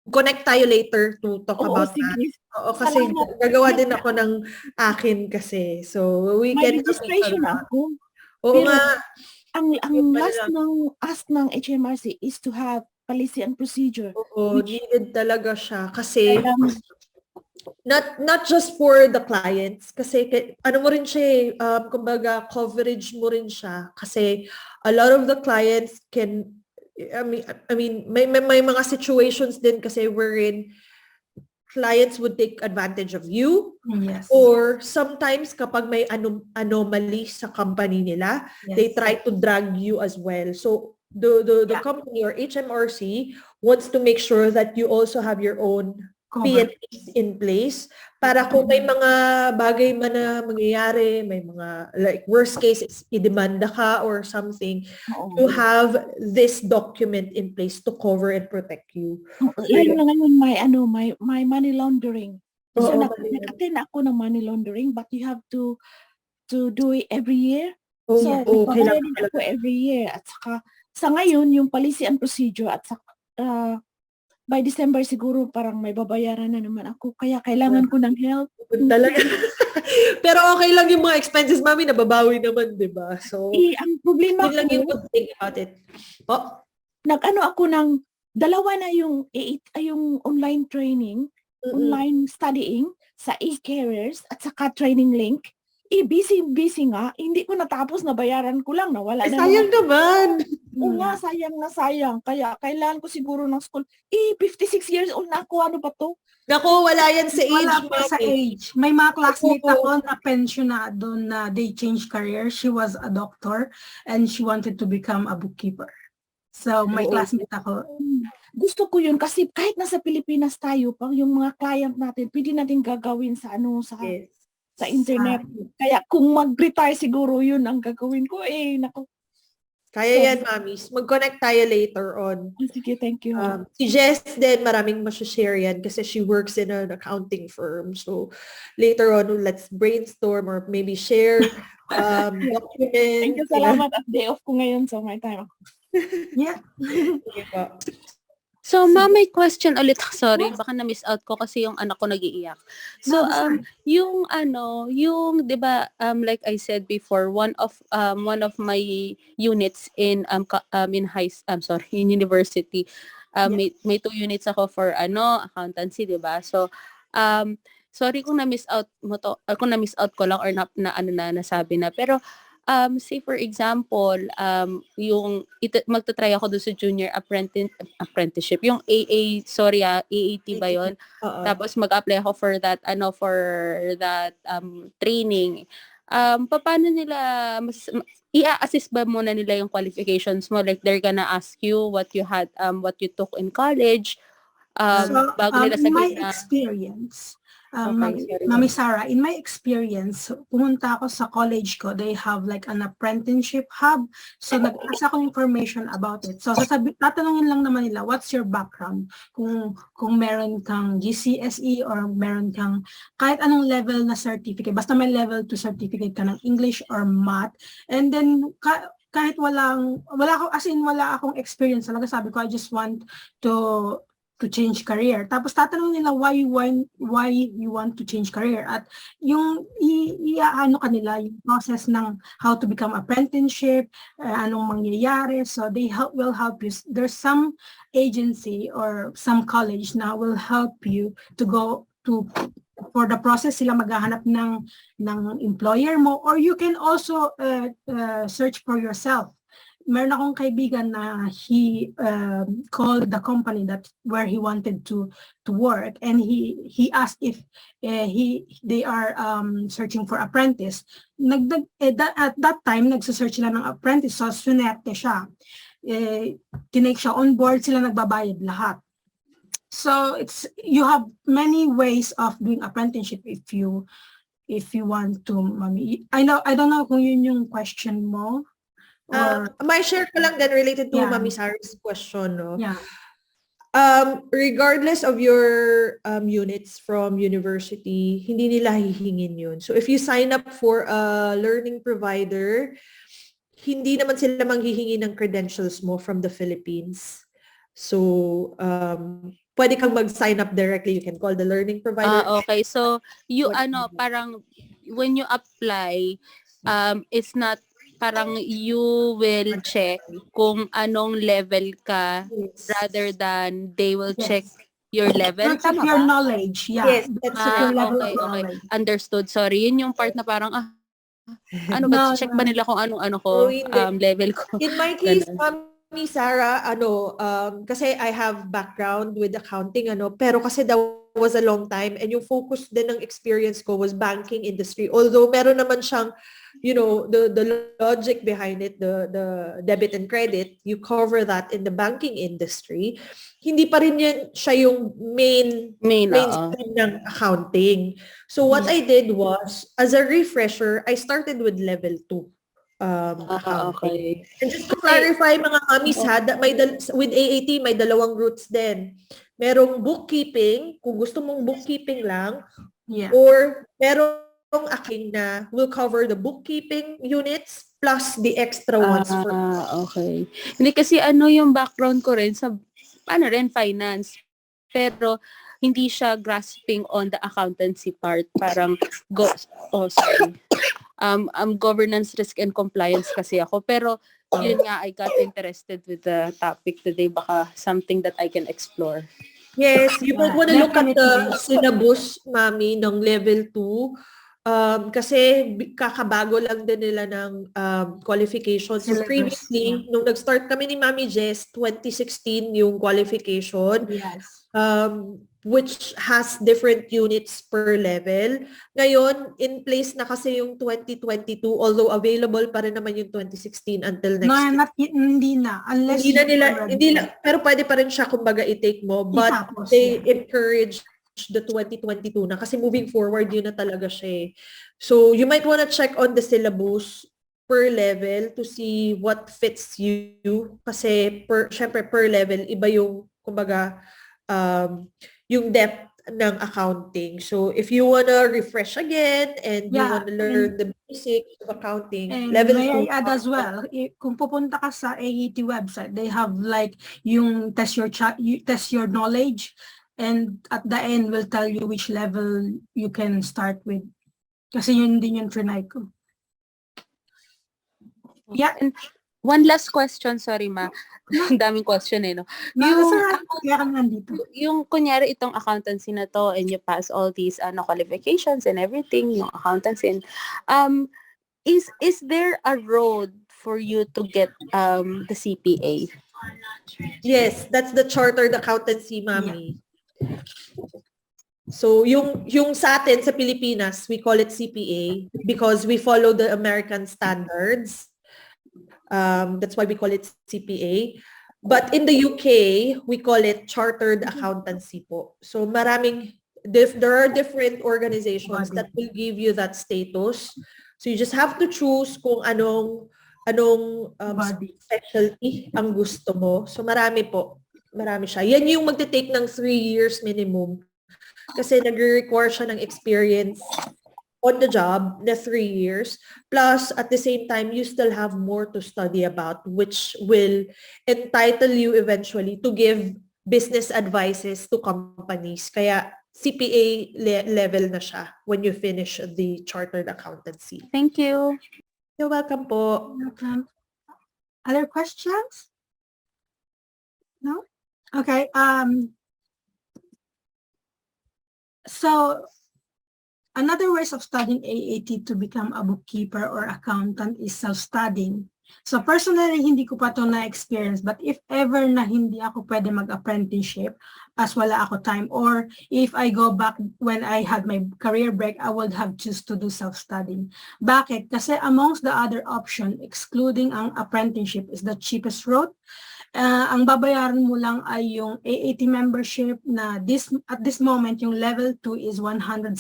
connect tayo later to talk about that. Oo, kasi gagawa din ako ng akin kasi. So, we may can registration ako. Oo Pero, nga. ang last ask ng HMRC is to have policy and procedure. Oo, needed talaga siya kasi not just for the clients kasi ano mo rin siya kumbaga coverage mo rin siya kasi a lot of the clients can I mean may mga situations din kasi wherein clients would take advantage of you. Yes. Or sometimes kapag may anomaly sa company nila, they try to drag you as well. So the company or HMRC wants to make sure that you also have your own P&Ls in place para kung may mga bagay man na mangyayari, may mga like worst case idemanda ka or something, you have this document in place to cover and protect you. Lalo na ngayon may money laundering. So nag-attend ako ng money laundering, but you have to do it every year. So kailangan din ako every year. At saka sa ngayon yung policy and procedure at saka by December siguro parang may babayaran na naman ako. Kaya kailangan ko ng help. Talaga. Pero okay lang yung mga expenses, Mami, nababawi naman, di ba? So, ang problema yun lang yung good thing about it. Nag-ano ako ng dalawa na yung online training, online studying sa e-careers at saka training link. Busy nga. Hindi ko natapos, nabayaran ko lang. Nawala na sayang naman. Oo nga, sayang. Kaya kailangan ko siguro ng school. 56 years old na ako. Ano ba to? Naku, wala yan sa age. Wala pa sa age. May mga classmate ako na pensionado na they changed career. She was a doctor and she wanted to become a bookkeeper. So, may classmate ako. Gusto ko yun kasi kahit nasa Pilipinas tayo, pang yung mga client natin, pwede natin gagawin sa sa internet. Kaya kung mag-retire siguro yun ang gagawin ko. Naku. Kaya yan, Mami. Mag-connect tayo later on. Sige, thank you. Si Jess din, maraming share yan kasi she works in an accounting firm. So, later on, let's brainstorm or maybe share documents. Thank you, salamat. At day off ko ngayon, so may time ako. Yeah. So, Ma'am, may question ulit. Sorry, baka na-miss out ko kasi yung anak ko nag-iiyak. So, yung 'di ba, like I said before, one of my units in university, may 2 units ako for accountancy, 'di ba? So, sorry kung na-miss out mo to, kung na-miss out ko lang or na nasabi na. Pero say for example, magta-try ako doon sa junior apprenticeship, yung AAT ba yun? Oo. Tapos mag-apply ako for that training. Paano nila i-assess ba muna nila yung qualifications mo? Like they're gonna ask you what you took in college, bago nila In my sabihin na, experience, okay, sorry. Mami Sarah, in my experience, pumunta ako sa college ko, they have like an apprenticeship hub. So nag-ask ako information about it. So tatanungin lang naman nila, what's your background? Kung meron kang GCSE or meron kang kahit anong level na certificate, basta may level 2 certificate ka ng English or math. And then kahit wala akong experience, talaga sabi ko, I just want to change career. Tapos tatanungin nila why you want to change career, at yung iaano kanila yung process ng how to become apprenticeship, anong mangyayari. So they will help you. There's some agency or some college na will help you to go to for the process. Sila maghahanap ng employer mo, or you can also search for yourself. Meron akong kaibigan na he called the company where he wanted to work, and he asked if they are searching for apprentice. At that time nagse-search sila ng apprentice, so sunete siya. Tinake siya on board, sila nagbabayad lahat. So you have many ways of doing apprenticeship if you want to, Mami. I don't know kung yun yung question mo. May share ko lang din related to Yeah. Mami Sarah's question, no? Yeah. Regardless of your units from university, hindi nila hihingin yun. So if you sign up for a learning provider, hindi naman sila manghihingi ng credentials mo from the Philippines. So pwede kang mag-sign up directly. You can call the learning provider. Okay. So, parang when you apply, it's not parang you will check kung anong level ka rather than they will check your level. Check Tama your ba? knowledge. Yeah. Yes, that's Check your level Okay. of knowledge. Understood. Sorry. Yun yung part na parang, No, check ba nila kung anong Oh, hindi. level ko? In my case, Ganun. Mami Sarah, kasi I have background with accounting, pero kasi that was a long time, and yung focus din ng experience ko was banking industry. Although meron naman siyang, the logic behind it, the debit and credit, you cover that in the banking industry. Hindi pa rin siya yung mainstream ng accounting. So what I did was, as a refresher, I started with level 2. Accounting. Okay. And just to clarify, mga mamis ha, with AAT, may dalawang routes din. Merong bookkeeping, kung gusto mong bookkeeping lang, or merong accounting na will cover the bookkeeping units plus the extra ones. Okay. Hindi kasi yung background ko rin sa, finance. Pero, hindi siya grasping on the accountancy part. Parang, governance, risk, and compliance kasi ako. Pero, yun nga, I got interested with the topic today. Baka something that I can explore. Yes, you might want to look at the syllabus, Mami, ng level 2. Kasi kakabago lang din nila ng qualifications. So previously, nung nag-start kami ni Mami Jess, 2016 yung qualification. Yes. Which has different units per level. Ngayon, in place na kasi yung 2022, although available pa rin naman yung 2016 until next year. Hindi na. Unless Hindi na, pero pwede pa rin siya kumbaga i-take mo. But they encourage the 2022 na kasi moving forward, yun na talaga siya. So, you might wanna check on the syllabus per level to see what fits you. Kasi, syempre, per level, iba yung, kumbaga, yung depth ng accounting. So, if you wanna refresh again and you wanna learn the basics of accounting, level 2. May I add as well, kung pupunta ka sa AET website, they have like yung test your knowledge, and at the end will tell you which level you can start with. Kasi yun din yung trinay ko. Yeah. And one last question, sorry ma. Ang daming question no. Yung kunyari itong accountancy na to and you pass all these qualifications and everything, yung accountancy, and is there a road for you to get the CPA? Yes, that's the Chartered Accountancy, Mami. So yung sa atin sa Pilipinas, we call it CPA because we follow the American standards. That's why we call it CPA. But in the UK, we call it Chartered Accountancy po. So there are different organizations that will give you that status. So you just have to choose kung anong specialty ang gusto mo. So marami po. Marami siya. Yan yung magte-take ng 3 years minimum. Kasi nagre-require siya ng experience on the job na 3 years. Plus, at the same time, you still have more to study about, which will entitle you eventually to give business advices to companies. Kaya CPA level na siya when you finish the Chartered Accountancy. Thank you. You're welcome po. Welcome. Other questions? No? Okay. So another ways of studying AAT to become a bookkeeper or accountant is self-studying. So personally, hindi ko pa ito na-experience, but if ever na hindi ako pwede mag-apprenticeship as wala ako time, or if I go back when I had my career break, I would have choose to do self-studying. Bakit? Kasi amongst the other option, excluding ang apprenticeship is the cheapest route. Ang babayaran mo lang ay yung AAT membership na at this moment, yung level 2 is 172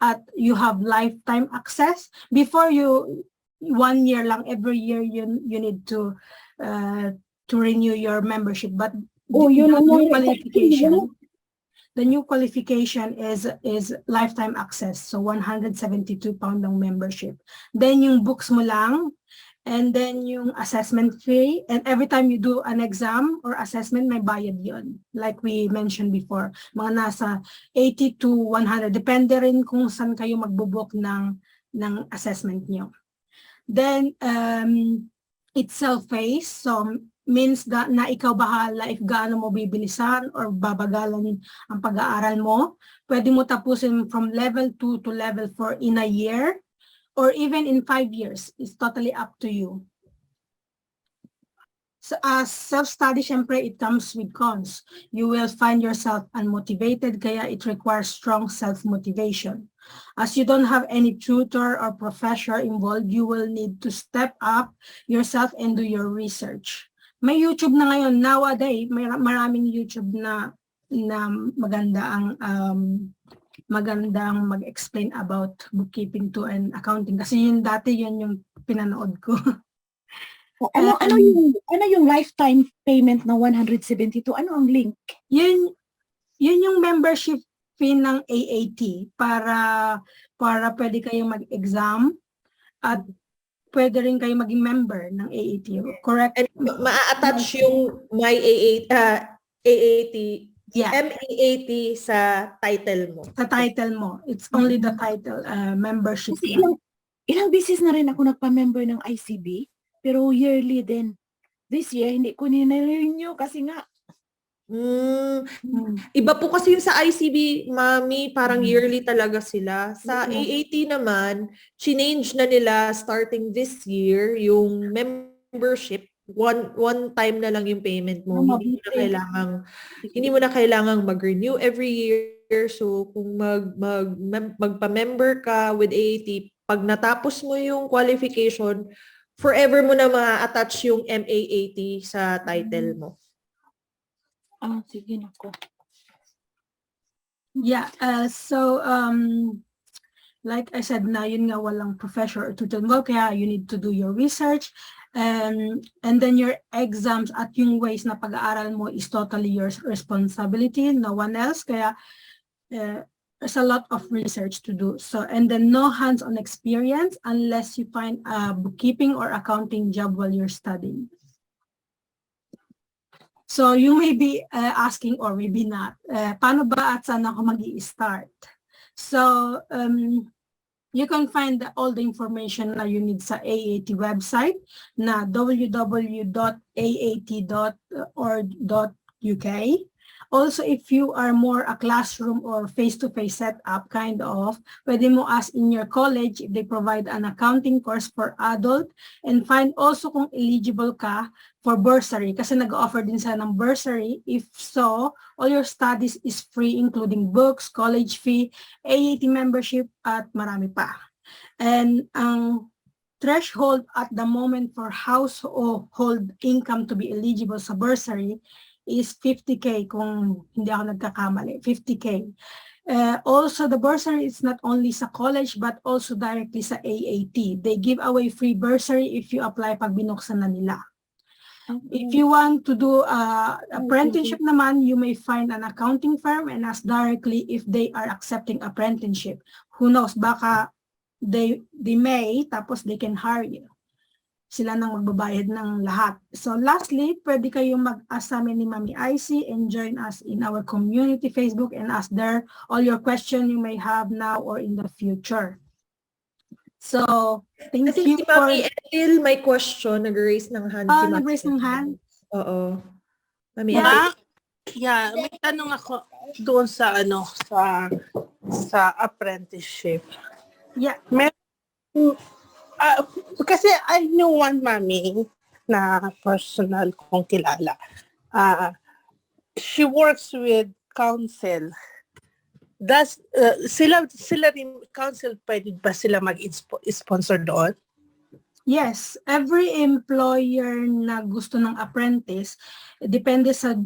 at you have lifetime access. Before 1 year lang, every year you need to renew your membership. But the new qualification is lifetime access. So 172 pound ang membership. Then yung books mo lang, and then yung assessment fee, and every time you do an exam or assessment, may bayad yun. Like we mentioned before, mga nasa 80 to 100, depende rin kung saan kayo magbubook ng assessment nyo. Then, it's self-paced, so means na ikaw bahala if gaano mo bibilisan or babagalan ang pag-aaral mo. Pwede mo tapusin from level 2 to level 4 in a year, or even in 5 years. It's totally up to you. So as self-study, syempre, it comes with cons. You will find yourself unmotivated, kaya it requires strong self-motivation. As you don't have any tutor or professor involved, you will need to step up yourself and do your research. May YouTube na ngayon. Nowadays, maraming YouTube na magandang mag-explain about bookkeeping to and accounting. Kasi yun dati, yun yung pinanood ko. Ano yung lifetime payment na 172? Ano ang link? Yun yung membership fee ng AAT para pwede kayong mag-exam at pwede rin kayo maging member ng AAT. Correct? And ma-attach yung my AAT, MAAT sa title mo. Sa title mo. It's only the title, membership. Kasi ilang beses na rin ako nagpa-member ng ICB, pero yearly din. This year, hindi ko nina-renew kasi nga. Iba po kasi yung sa ICB, Mami, parang yearly talaga sila. Sa AAT naman, change na nila starting this year, yung membership, one time na lang yung payment mo. Hindi mo na kailangang mag-renew every year. So kung magpa-member ka with AAT, pag natapos mo yung qualification, forever mo na ma-attach yung MAAT sa title mo. Sige na ko. Yeah, so like I said na, yun nga walang professor or tutor involved, kaya you need to do your research. And then your exams at yung ways na pag-aaral mo is totally your responsibility, no one else. Kaya there's a lot of research to do. So, and then no hands-on experience unless you find a bookkeeping or accounting job while you're studying. So you may be asking, or maybe not, paano ba at saan ako mag-i-start? So you can find all the information na you need sa AAT website na www.aat.org.uk. Also, if you are more a classroom or face-to-face setup, kind of, pwede mo ask in your college if they provide an accounting course for adult and find also kung eligible ka for bursary kasi nag-offer din sila ng bursary. If so, all your studies is free including books, college fee, AAT membership, at marami pa. And ang threshold at the moment for household income to be eligible sa bursary is 50K kung hindi ako nagkakamali, 50K. Also, the bursary is not only sa college but also directly sa AAT. They give away free bursary if you apply pag binuksan na nila. If you want to do apprenticeship naman, you may find an accounting firm and ask directly if they are accepting apprenticeship. Who knows, baka they may, tapos they can hire you. Sila nang magbabayad ng lahat. So lastly, pwede kayong mag-ask sa amin ni Mami IC and join us in our community Facebook and ask there all your questions you may have now or in the future. So, I thank think you si for... Mami Ethel may question, nag-raise ng hand si Mami. nag-raise ng hand? Oo. Mami Yeah. Ethel. May tanong ako doon sa sa apprenticeship. Yeah. Kasi I know one mommy na personal kong kilala. She works with council. Sila rin, council, pwede ba sila mag-sponsor doon? Yes, every employer na gusto ng apprentice, depende sa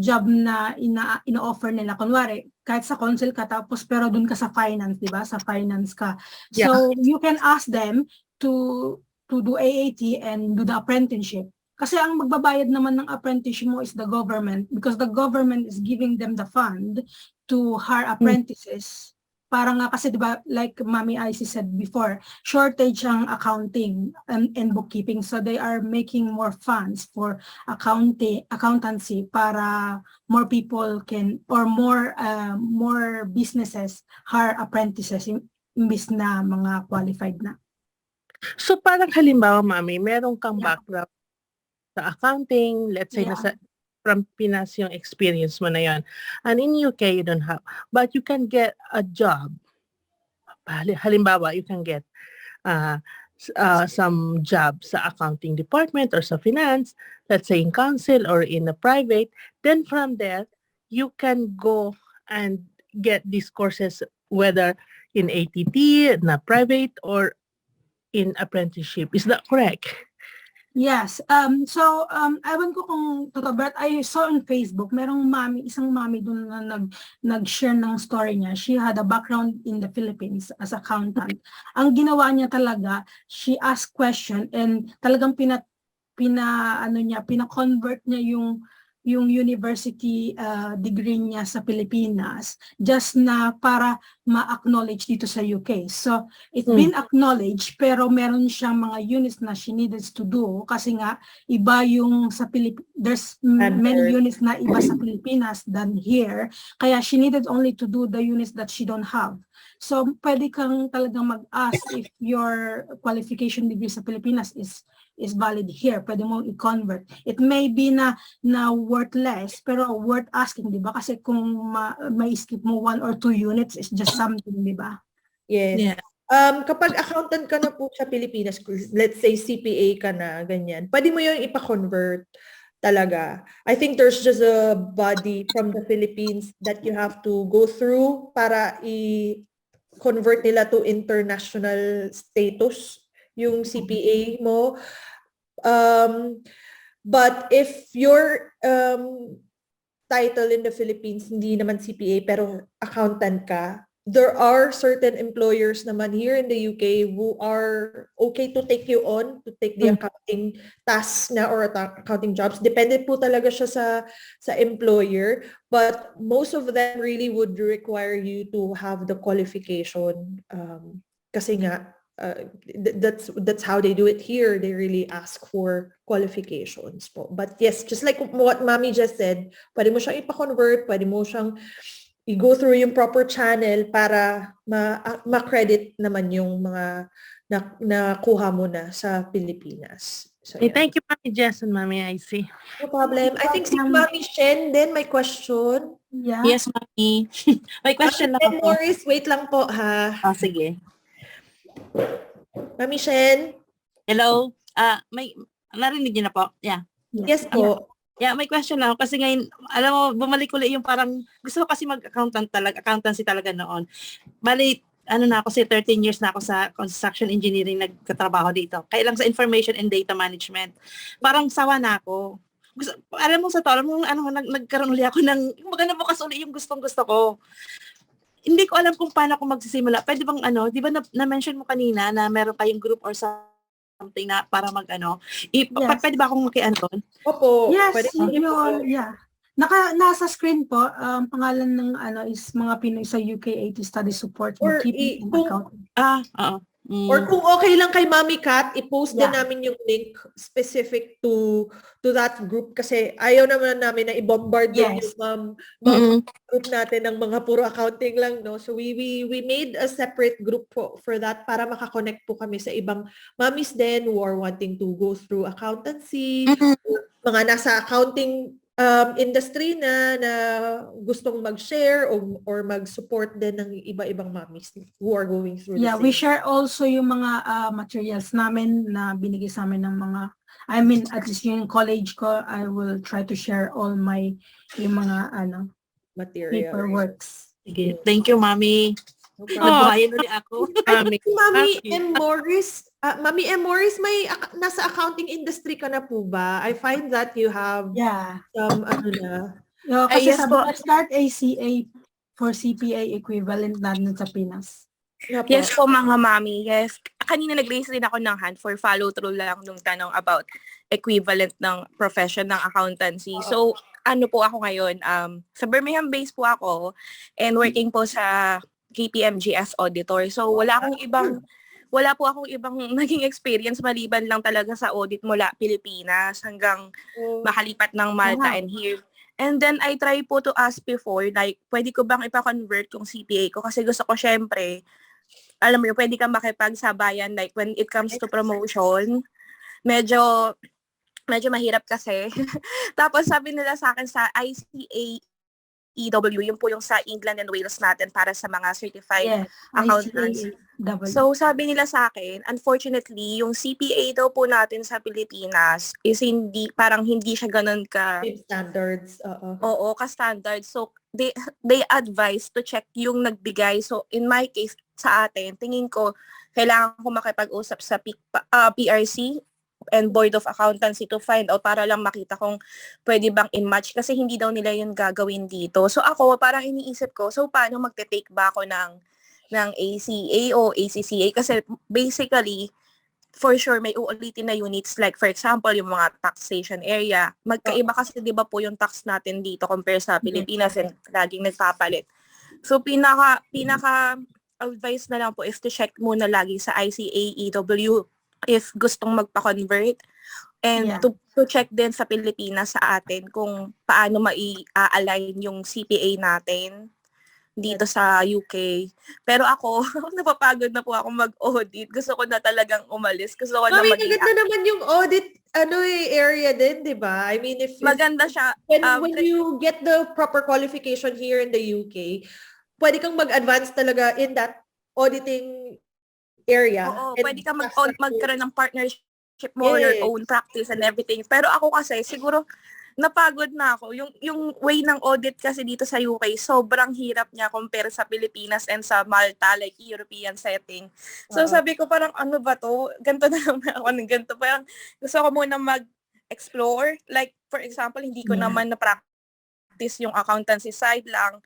job na ina-offer nila. Kunwari, kahit sa council ka tapos pero dun ka sa finance, di ba? Sa finance ka. So, you can ask them to do AAT and do the apprenticeship. Kasi ang magbabayad naman ng apprenticeship mo is the government because the government is giving them the fund to hire apprentices. Parang nga kasi diba, like Mami IC said before, shortage ang accounting and bookkeeping. So they are making more funds for accountancy para more people can, or more businesses hire apprentices imbis na mga qualified na. So parang halimbawa, Mami, meron kang background sa accounting, let's say from Pinas yung experience mo na yan. And in UK, you don't have. But you can get a job. Halimbawa, you can get some job sa accounting department or sa finance, let's say in council or in a private. Then from there, you can go and get these courses, whether in ATT, na private, or in apprenticeship. Is that correct? Yes. So, ewan ko kung totoo, but I saw on Facebook, merong isang mami doon na nag-share ng story niya. She had a background in the Philippines as accountant. Ang ginawa niya talaga, she asked question and talagang pina-convert niya yung university degree niya sa Pilipinas just na para ma-acknowledge dito sa UK. So, it's been acknowledged pero meron siyang mga units na she needed to do kasi nga iba yung sa there's many units na iba sa Pilipinas than here. Kaya she needed only to do the units that she don't have. So, pwede kang talagang mag-ask if your qualification degree sa Pilipinas is valid here. Pwede mo i-convert. It may be na worth less, pero worth asking, di ba? Kasi kung may skip mo 1 or 2 units, it's just something, di ba? Yes. Kapag accountant ka na po sa Pilipinas, let's say CPA ka na, ganyan, pwede mo yung ipa-convert talaga. I think there's just a body from the Philippines that you have to go through para i-convert nila to international status yung CPA mo. But if your title in the Philippines hindi naman CPA pero accountant ka, there are certain employers naman here in the UK who are okay to take you on, to take the accounting tasks na or accounting jobs. Depende po talaga siya sa employer, but most of them really would require you to have the qualification kasi nga that's how they do it here. They really ask for qualifications po. But yes, just like what Mami just said, pwede mo siyang ipa-convert, pwede mo siyang i-go through yung proper channel para ma-credit naman yung mga nakuha mo na sa Pilipinas. So, Okay, yeah. thank you, Mami Jess and Mami IC. No problem. I think si Mami Shen din may question. Yeah. Yes, Mami. May question lang Mami ako. Morris, wait lang po ha. Sige. Mami Shen, Hello? May narinig niyo na po? Yeah. yes po. Yeah, may question lang ako kasi ngayon, alam mo, bumalik ulit yung parang, gusto ko kasi accountancy talaga noon. Bali, na ako 13 years na ako sa construction engineering nagtatrabaho dito. Kaya lang sa information and data management. Parang sawa na ako. Alam mo sa to, nagkaroon ulit ako ng, maganda bukas ulit yung gustong-gusto ko. Hindi ko alam kung paano ako magsisimula. Pwede bang di ba na-mention mo kanina na meron kayong group or something na para Yes. pwede ba akong doon? Opo. Yes, Pwede po. yeah. Nasa screen po, pangalan ng is mga Pinoy sa UK to study support Or bookkeeping and kung- accounting. Oo. Or kung okay lang kay Mami Kat, i-post din Yeah. namin yung link specific to that group kasi ayaw naman namin na i-bombard din Yes. yung Mm-mm. group natin ng mga puro accounting lang, no? So we made a separate group for that para makakonect po kami sa ibang mommies din who are wanting to go through accountancy, mga nasa accounting industry na gustong mag-share or mag-support din ng iba-ibang mommies who are going through the Yeah, same. we share also yung mga materials namin na binigay sa amin ng mga, at least yung college ko, I will try to share all yung mga material. paperworks. Sige. Thank you, Mami. No problem. Nagbuhayin ulit ako. I think Mami Happy. M. Morris, may nasa accounting industry ka na po ba? I find that you have Yeah. some, Kasi yes sabi po. ko, start ACA for CPA equivalent natin sa Pinas. Yes po mga mami, yes. Kanina nag-raise din ako ng hand for follow-through lang nung tanong about equivalent ng profession ng accountancy. So, ano po ako ngayon, sa Birmingham base po ako and working po sa KPMG as auditor. So, wala po akong ibang naging experience maliban lang talaga sa audit mula Pilipinas hanggang makalipat ng Malta and here. And then I try po to ask before, like, pwede ko bang ipa-convert yung CPA ko? Kasi gusto ko syempre, alam mo yun, pwede kang makipagsabayan, like, when it comes to promotion, medyo mahirap kasi. Tapos sabi nila sa akin sa ICA EW, yun po yung sa England and Wales natin para sa mga certified accountants. So, sabi nila sa akin, unfortunately, yung CPA daw po natin sa Pilipinas is parang hindi siya ganun standards. Oo, ka-standard. So, they advise to check yung nagbigay. So, in my case, sa atin, tingin ko, kailangan ko makipag-usap sa PRC and Board of Accountancy to find out para lang makita kung pwede bang in-match kasi hindi daw nila yun gagawin dito. So, ako, parang iniisip ko, so, paano magte-take ba ako ng ACA o ACCA? Kasi, basically, for sure, may uulitin na units like, for example, yung mga taxation area. Magkaiba kasi, di ba po, yung tax natin dito compare sa Pilipinas and laging nagpapalit. So, pinaka-advice na lang po is to check muna lagi sa ICA EW if gustong magpa-convert and to check din sa Pilipinas sa atin kung paano mai-align yung CPA natin dito sa UK. Pero ako, napapagod na po ako mag-audit. Gusto ko na talagang umalis. Gusto ko na maganda naman yung audit area din, di ba? I mean, if maganda siya. When you get the proper qualification here in the UK, pwede kang mag-advance talaga in that auditing area. Oo, pwede ka magkaroon ng partnership mo, your own practice and everything. Pero ako kasi, siguro, napagod na ako. Yung way ng audit kasi dito sa UK, sobrang hirap niya compare sa Pilipinas and sa Malta, like European setting. So sabi ko parang, ano ba to? Ganto na lang ako ng ganto. Parang gusto ko muna mag-explore. Like, for example, hindi ko naman na-practice yung accountancy side lang.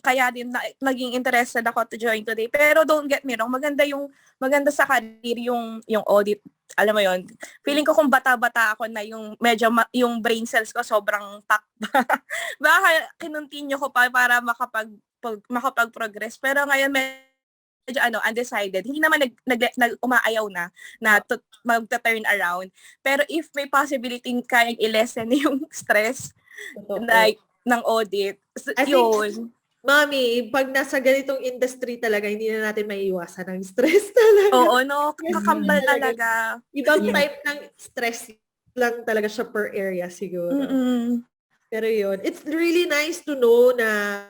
Kaya din naging interested ako to join today. Pero don't get me wrong, maganda sa career yung audit. Alam mo yon, feeling ko kung bata-bata ako na yung medyo yung brain cells ko sobrang packed. Baka kinontinue ko pa para makapag-progress. Pero ngayon medyo undecided. Hindi naman umaayaw na magta-turn around. Pero if may possibility kayang i-lessen yung stress like ng audit, yun. Mami, pag nasa ganitong industry talaga, hindi na natin maiiwasan ang stress talaga. Oo, no? Stress Kakambal talaga. talaga. Ibang Yeah. type ng stress lang talaga siya per area siguro. Mm-mm. Pero yun, it's really nice to know na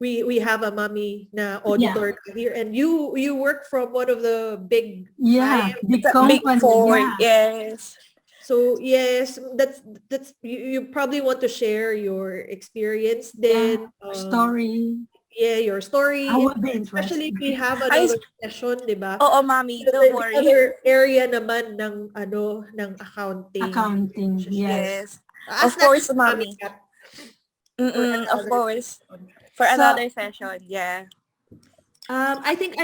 we have a mommy na auditor here, and you work from one of the big Yeah, five. big Big company. Four, Yeah. yes. So yes, that's you probably want to share your experience then. Story. Yeah, your story. I would be Especially if we interested. have another session, di ba? Oo, Mami, The don't worry. other area naman ng ng accounting. Accounting, Yes. yes. Ask Of course, natin si Mami. Kat for Of another course. session. For So- another session, yeah. I think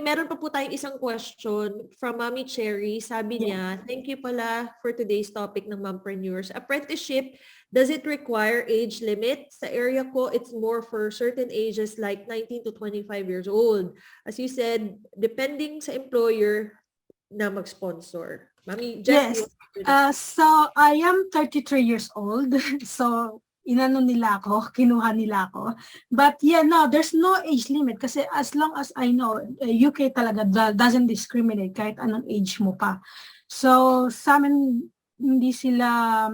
meron pa po tayong isang question from Mami Cherry. Sabi niya, thank you pala for today's topic ng mompreneurs. Apprenticeship, does it require age limit? Sa area ko, it's more for certain ages like 19 to 25 years old. As you said, depending sa employer na mag-sponsor. Mami, Jess, Yes. So I am 33 years old. So inano nila ako, kinuha nila ako. But yeah, no, there's no age limit kasi as long as I know, UK talaga doesn't discriminate kahit anong age mo pa. So sa amin, hindi sila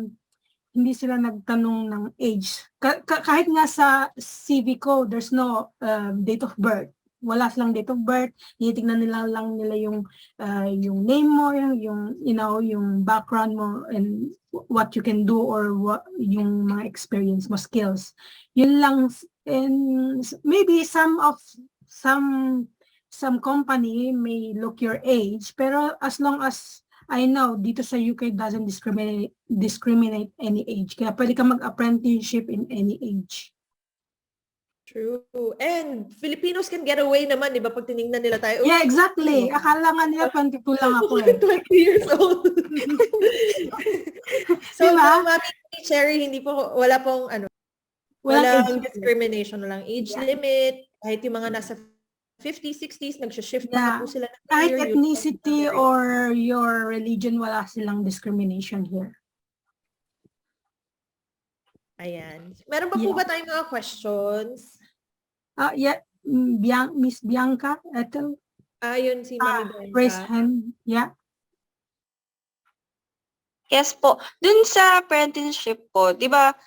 nagtanong ng age. Kahit nga sa CV ko, there's no date of birth. Wala silang date of birth. Tinitingnan nila yung name mo, yung background mo and what you can do or what yung mga experience mo, skills. Yun lang. And maybe some company may look your age, pero as long as I know, dito sa UK doesn't discriminate any age. Kaya pwede ka mag-apprenticeship in any age. true. And Filipinos can get away naman, di ba? Pag tinignan nila tayo. Yeah, exactly. Akala nga nila 22 lang ako eh. 20 years old. So, Diba? Mami Cherry, wala pong walang discrimination, walang age limit. Kahit yung mga nasa 50s, 60s, nagsha-shift pa na po sila ng Kahit career. ethnicity or your religion, wala silang discrimination here. Ayan. Meron pa po ba tayong mga questions? Yeah, Miss Bianca, ito. Yun si Mami Bianca. Raise hand. Yeah. Yes po. Dun sa apprenticeship po, di ba,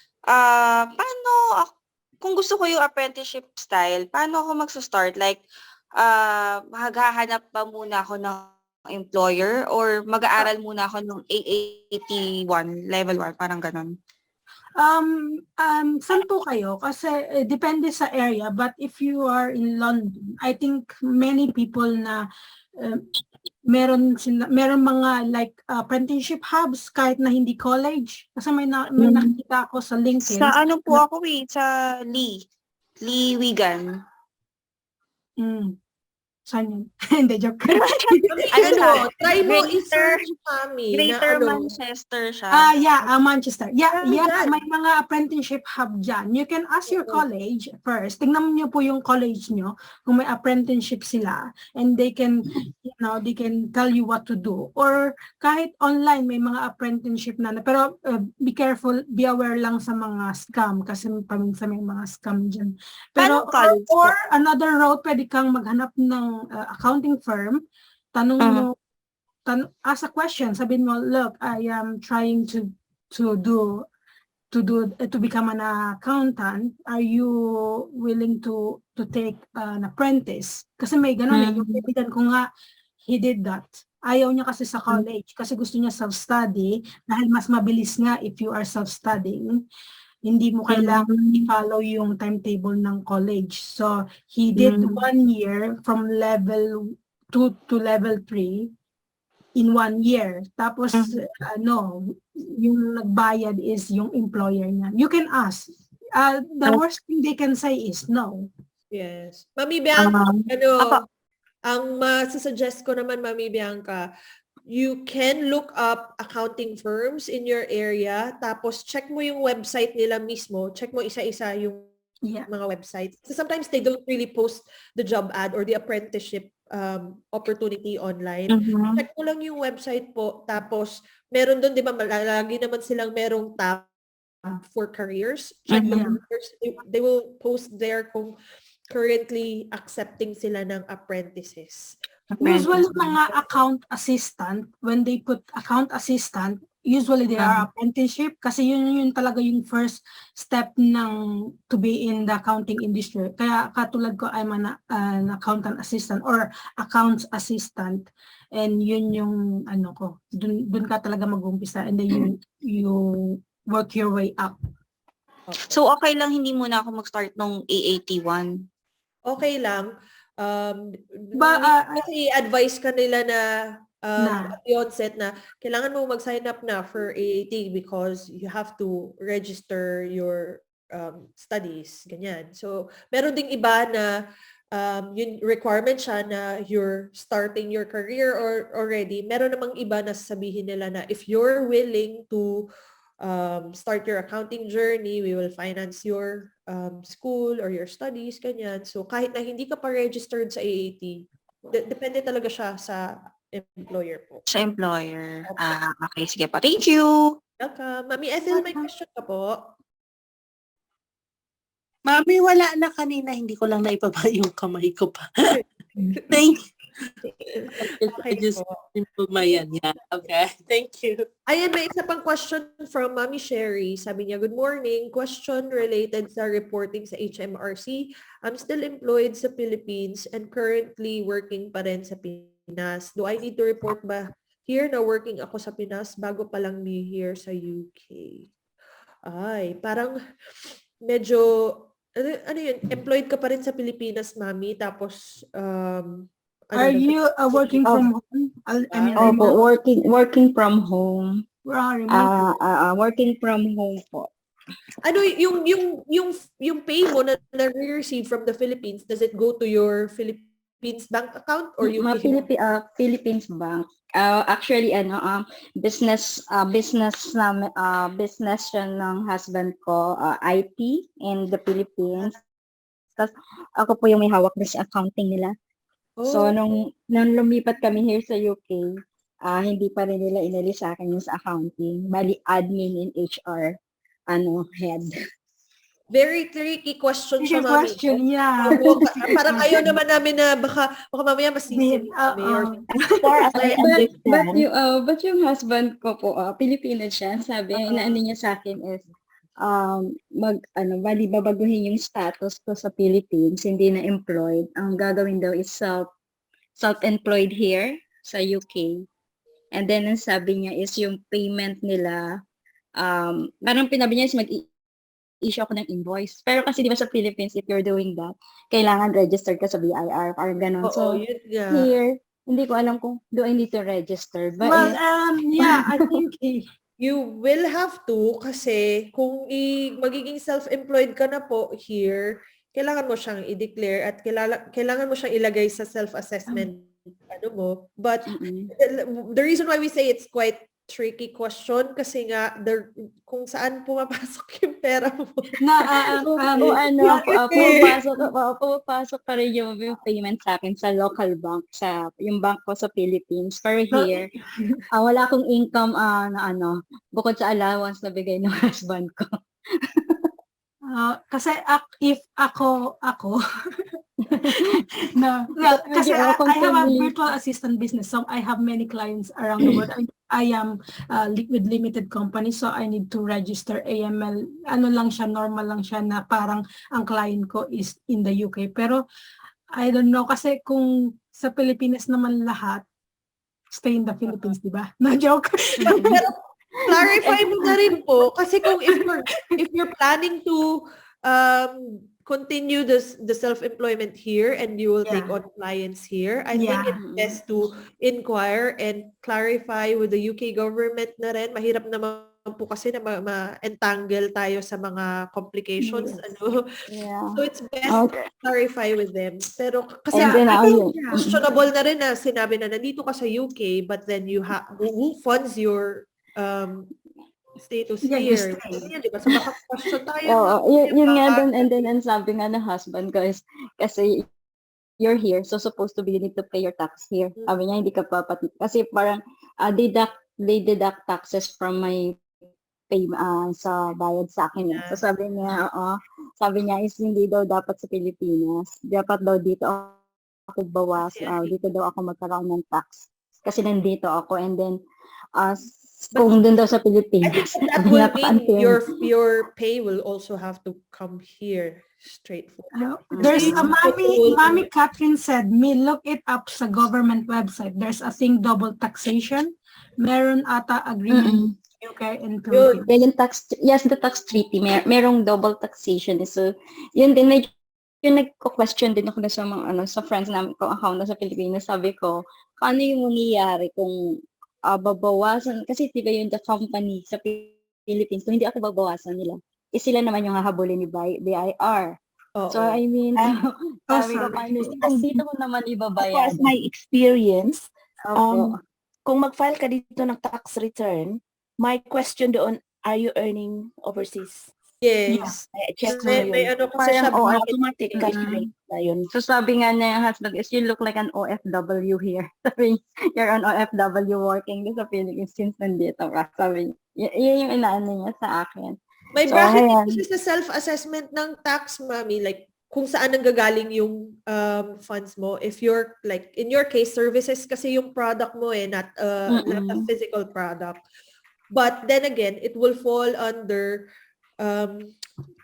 kung gusto ko yung apprenticeship style, paano ako magsa-start? Like, maghahanap pa muna ako ng employer or mag-aaral muna ako ng AAT1, level 1, parang ganon. Saan po kayo? Kasi depende sa area, but if you are in London, I think many people na meron mga like apprenticeship hubs kahit na hindi college. Kasi may nakita ako sa LinkedIn. Sa ano po ako sa Lee Wigan. Saan yun? Hindi, joke. Try mo i-search, Mami. Greater Manchester siya. Manchester. Yeah, yan. may mga apprenticeship hub dyan. You can ask your college first. Tingnan niyo po yung college nyo kung may apprenticeship sila and they can tell you what to do. Or kahit online may mga apprenticeship na. Pero be careful, be aware lang sa mga scam kasi paminsan may mga scam dyan. Pero or another route, pwede kang maghanap ng accounting firm, tanong mo, ask a question, sabihin mo, look, I am trying to become an accountant. Are you willing to take an apprentice? Kasi may ganun yung kaibigan ko nga, he did that. Ayaw niya kasi sa college kasi gusto niya self-study dahil mas mabilis nga if you are self-studying. Hindi mo kailangan i-follow yung timetable ng college. So, he did 1 year from level 2 to level 3 in 1 year. Tapos, yung nagbayad is yung employer niya. You can ask. The worst thing they can say is no. Yes. Mami Bianca, ang masasuggest ko naman, Mami Bianca, you can look up accounting firms in your area, tapos check mo yung website nila mismo, check mo isa-isa yung mga websites. So sometimes they don't really post the job ad or the apprenticeship opportunity online. Check mo lang yung website po, tapos meron doon, di ba, lagi naman silang merong tab for careers. Check the Mhm. careers. They will post there kung currently accepting sila ng apprentices. Usually mga account assistant, when they put account assistant, usually they are apprenticeship kasi yun talaga yung first step ng to be in the accounting industry. Kaya katulad ko, I'm an accountant assistant or accounts assistant, and yun yung ano ko, dun ka talaga mag-umpisa, and then you work your way up. So, okay lang hindi muna ako mag-start nung AAT1. Okay lang. Ba- Kasi advice ka nila na Na. at the onset na kailangan mo mag-sign up na for AAT because you have to register your studies, ganyan. So, meron ding iba na yung requirement siya na you're starting your career or already. Meron namang iba na sasabihin nila na if you're willing to start your accounting journey, we will finance your school or your studies, ganyan. So kahit na hindi ka pa registered sa AAT, depende talaga siya sa employer po. Sa employer. Okay, sige po. Thank you. Welcome. Mami Ethel, may question ka po? Mami, wala na kanina. Hindi ko lang naipaba yung kamay ko pa. Thank you. I Okay just po. improve my yan. Yeah. Okay. Thank you. Ayan, may isa pang question from Mami Sherry. Sabi niya, good morning. Question related sa reporting sa HMRC. I'm still employed sa Philippines and currently working pa rin sa Pinas. Do I need to report ba here na working ako sa Pinas bago pa lang be here sa UK? Ay, parang medyo, ano yun, employed ka pa rin sa Pilipinas, Mami, tapos, Are you working from home? I mean, Opo, remote? working from home. Remote. Working from home po. Ano yung pay mo na receive from the Philippines, does it go to your Philippines bank account or Mga UK? Philippines Bank. Actually business business siya ng husband ko, IT in the Philippines. Tapos ako po yung may hawak na sa accounting nila. So Oh, nung lumipat kami here sa UK, hindi pa rin nila inalis sa akin yung sa accounting. Bali admin in HR head. very tricky question siya, Tricky Mami. question, yeah. Oo, parang ayaw naman namin na baka mamaya masisip kami or As far as I understand. But yung husband ko po, Pilipino siya. Sabi, ang inaano niya sa akin is, bali babaguhin yung status ko sa Philippines, hindi na employed. Ang gagawin daw is self-employed here sa UK. And then, ang sabi niya is yung payment nila, parang pinabi niya is issue ako ng invoice. Pero kasi di ba sa Philippines, if you're doing that, kailangan registered ka sa BIR, parang ganun. Oo, So, yun nga. here, hindi ko alam kung do I need to register. But Well, yeah, I think You will have to kasi kung magiging self-employed ka na po here, kailangan mo siyang i-declare at kailangan mo siyang ilagay sa self-assessment ano mo. But the reason why we say it's quite tricky question kasi nga kung saan pumapasok yung pera mo. pumapasok pa rin yung payment sa akin sa local bank, yung bank ko sa Philippines. Pero here, wala akong income bukod sa allowance na bigay ng husband ko. kasi if ako no, well, kasi I have a virtual assistant business, so I have many clients around the world. I am with limited company, so I need to register AML. Ano lang siya, normal lang siya na parang ang client ko is in the UK. Pero I don't know, kasi kung sa Pilipinas naman lahat, stay in the Philippines, di ba? No joke. Pero clarify mo na rin po kasi kung if you're planning to continue the self-employment here and you will take on clients here, I think it's best to inquire and clarify with the UK government na rin. Mahirap naman po kasi na ma-entangle tayo sa mga complications. So it's best to clarify with them. Pero kasi questionable na rin na sinabi na nandito ka sa UK but then who funds your status here. Di ba? So baka question tayo. Yun nga din, and then ang sabi nga ng husband ko is, kasi you're here, so supposed to be, you need to pay your tax here. Sabi niya, hindi ka pa, kasi parang, they deduct taxes from my sa bayad sa akin. So sabi niya, sabi niya is hindi daw dapat sa Pilipinas. Dapat daw dito ako bawas, dito daw ako magkaroon ng tax. Kasi nandito ako and then kung dun daw sa I think Pilipinas, that will mean your pay will also have to come here straight forward. There's a Mhm. mommy Catherine said, look it up sa government website. There's a thing double taxation. Meron ata agreement UK and Philippines. Then yung tax, yes, the tax treaty, merong double taxation. So, yun din, medyo yung nagko-question din ako na sa mga, sa friends namin kung account na sa Pilipinas. Sabi ko, paano yung mangyayari kung babawasan, kasi diba yung the company sa Philippines, kung hindi ako babawasan nila, sila naman yung hahabulin ni BIR. So, I mean, sabi ko, paano, kung dito ko naman As far ibabayad. as my experience, Opo. kung mag-file ka dito ng tax return, my question doon, are you earning overseas? Yes. Check mo May yun. ano kasi siya, Parang Automatic Mm. calculate na yun. So sabi nga niya yung husband is, you look like an OFW here. Sabi, you're an OFW working sa Philippines since nandito ka. Sabi, yun yung inaano niya sa akin. may So, bracket ayan. kasi sa self-assessment ng tax, mami, like kung saan nanggagaling yung funds mo. If you're like, in your case, services kasi yung product mo not a physical product. But then again, it will fall under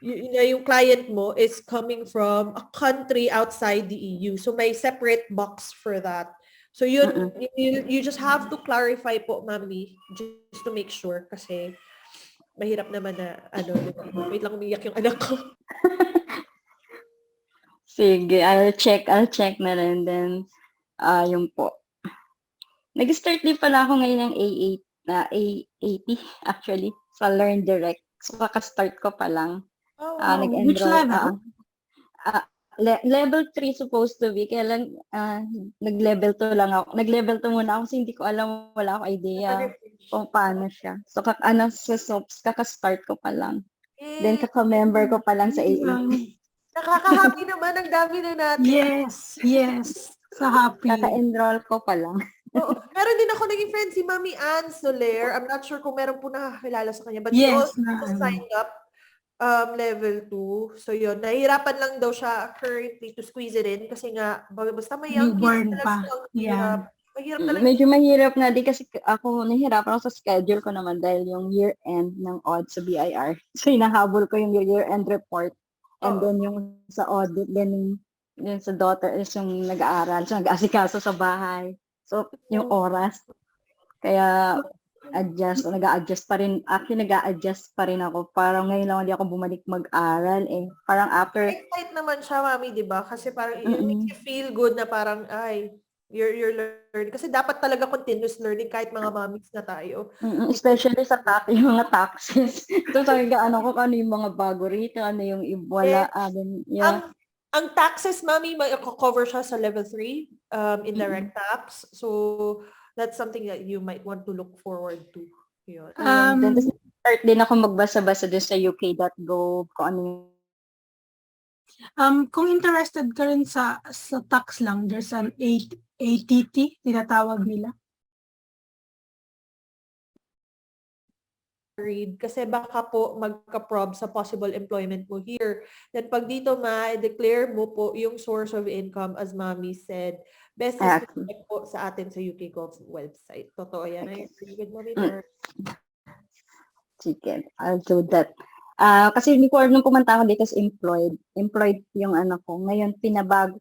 yung client mo is coming from a country outside the EU. So may separate box for that. So yun, you just have to clarify po, mami, just to make sure kasi mahirap naman na wait lang, umiyak yung anak ko. Sige, I'll check na rin. Then, yun po. Nag-start din pala ako ngayon ng A80 actually, sa Learn Direct. So, kaka-start ko pa lang. Nag-enroll. Which level? Level 3 supposed to be. Kaya lang, nag-level 2 lang ako. Nag-level 2 muna ako kasi hindi ko alam, wala akong idea kung paano siya. So, sa SOPS, kaka-start ko pa lang. Then, kaka-member ko pa lang sa A80. Nakaka-happy naman, ang dami na natin. Yes. So happy. Kaka-enroll ko pa lang. Oo. Meron din ako naging friend si Mami Ann Soler. I'm not sure kung meron po nakakilala sa kanya. But she Yes, also signed up level 2. So yun, nahihirapan lang daw siya currently to squeeze it in kasi nga, basta may young Newborn kids pa. talaga. Yeah. Mahirap talaga. Medyo mahirap nga din kasi ako nahihirapan ako sa schedule ko naman dahil yung year-end ng audit sa BIR. So hinahabol ko yung year-end report and then yung sa audit, then yung sa daughter is yung nag-aaral, so nag-aasikaso sa bahay. So yung oras. Kaya nag-a-adjust pa rin. Actually, nag-a-adjust pa rin ako. Parang ngayon lang hindi ako bumalik mag-aral eh. Parang after... Excited naman siya, Mami, di ba? Kasi parang it makes you feel good na parang, you're learning. Kasi dapat talaga continuous learning kahit mga mommies na tayo. Especially sa yung mga taxes. Ito talaga, ko ano yung mga bago rito, ano yung wala. Ang taxes, Mami, cover siya sa level 3, indirect tax. So, that's something that you might want to look forward to. Yun. Then, start din ako magbasa-basa din sa uk.gov kung ano kung interested ka rin sa tax lang, there's an ATT, tinatawag nila. Kasi baka po magka-prob sa possible employment mo here. Then pag dito ma-declare mo po yung source of income as Mami said, best is check po sa atin sa UK Gov website. Totoo yan. Okay. Good, Mami. Sige, I'll do that. Kasi before nung pumunta ako dito is employed yung anak ko. Ngayon pinagbago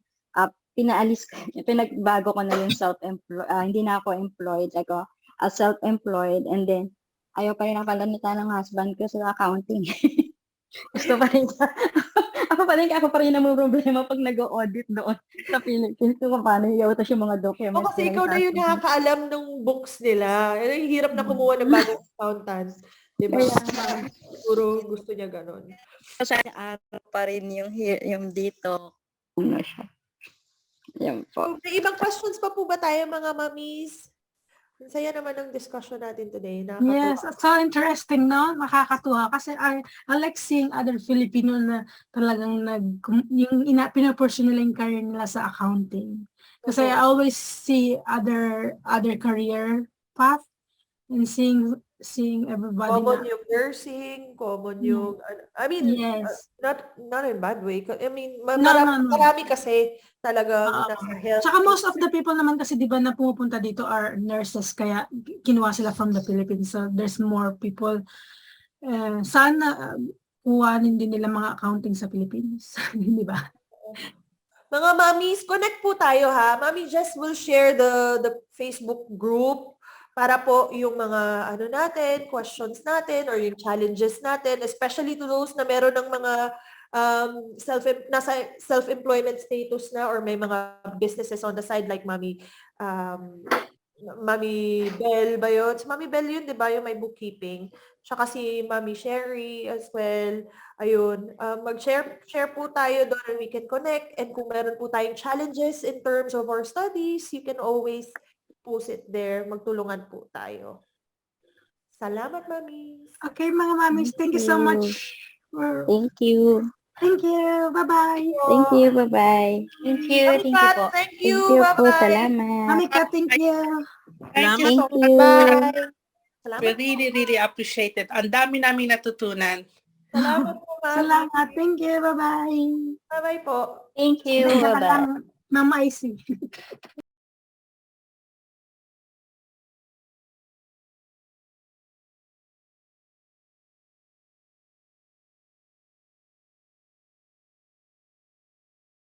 ko na yung self-employed. Hindi na ako employed, ako self-employed, and then ayaw pa rin nakalanitan ng husband ko sa accounting. Gusto pa rin siya. ako pa rin ang problema pag nag-audit doon sa Philippines. Kung paano i-autos yung mga documents. Kasi ikaw na yung nakakaalam ng books nila. Ang hirap na kumuha ng bagong accountant. Diba? Siguro gusto niya ganun. Kasi araw pa rin yung dito. Ano siya. Yan po. So, may ibang questions pa po ba tayo mga mamis? Saya naman ang discussion natin today. Yes, so interesting, no? Nakakatuwa. Kasi I like seeing other Filipino na talagang pinapursue nila yung career nila sa accounting. Kasi I always see other career path and seeing seeing everybody Common na. yung nursing, common Mm. yung, I mean, Yes. not in bad way. I mean, No, no, no. marami kasi talagang nasa health. Tsaka most of the people naman kasi di ba na pumupunta dito are nurses kaya kinuha sila from the Philippines. So there's more people. Sana kuhanin din nila mga accounting sa Philippines. Di ba? Mga mommies, connect po tayo ha. Mami Jess will share the Facebook group para po yung mga ano natin, questions natin or yung challenges natin, especially to those na meron ng mga nasa self-employment status na or may mga businesses on the side like Mami Bell ba yun? Si Mami Bell yun, di ba? Yung may bookkeeping. Tsaka si Mami Sherry as well. Ayun. Share po tayo doon and we can connect. And kung meron po tayong challenges in terms of our studies, you can always post it there. Magtulungan po tayo. Salamat, Mami. Okay, mga mamis, thank you so much. Thank you. Thank you. Bye-bye. Thank you. Bye-bye. Thank you. Mami Thank you Kat, po. thank you. Thank you po. Bye-bye. Salamat. Mami Ka, thank you. Thank you Thank so you. much. Bye. Salamat. We really appreciate it. Ang dami namin natutunan. Salamat po, Mami. Salamat. Thank you. Bye-bye. Bye-bye po. Thank you. Teka Bye-bye. lang, Mama Icy.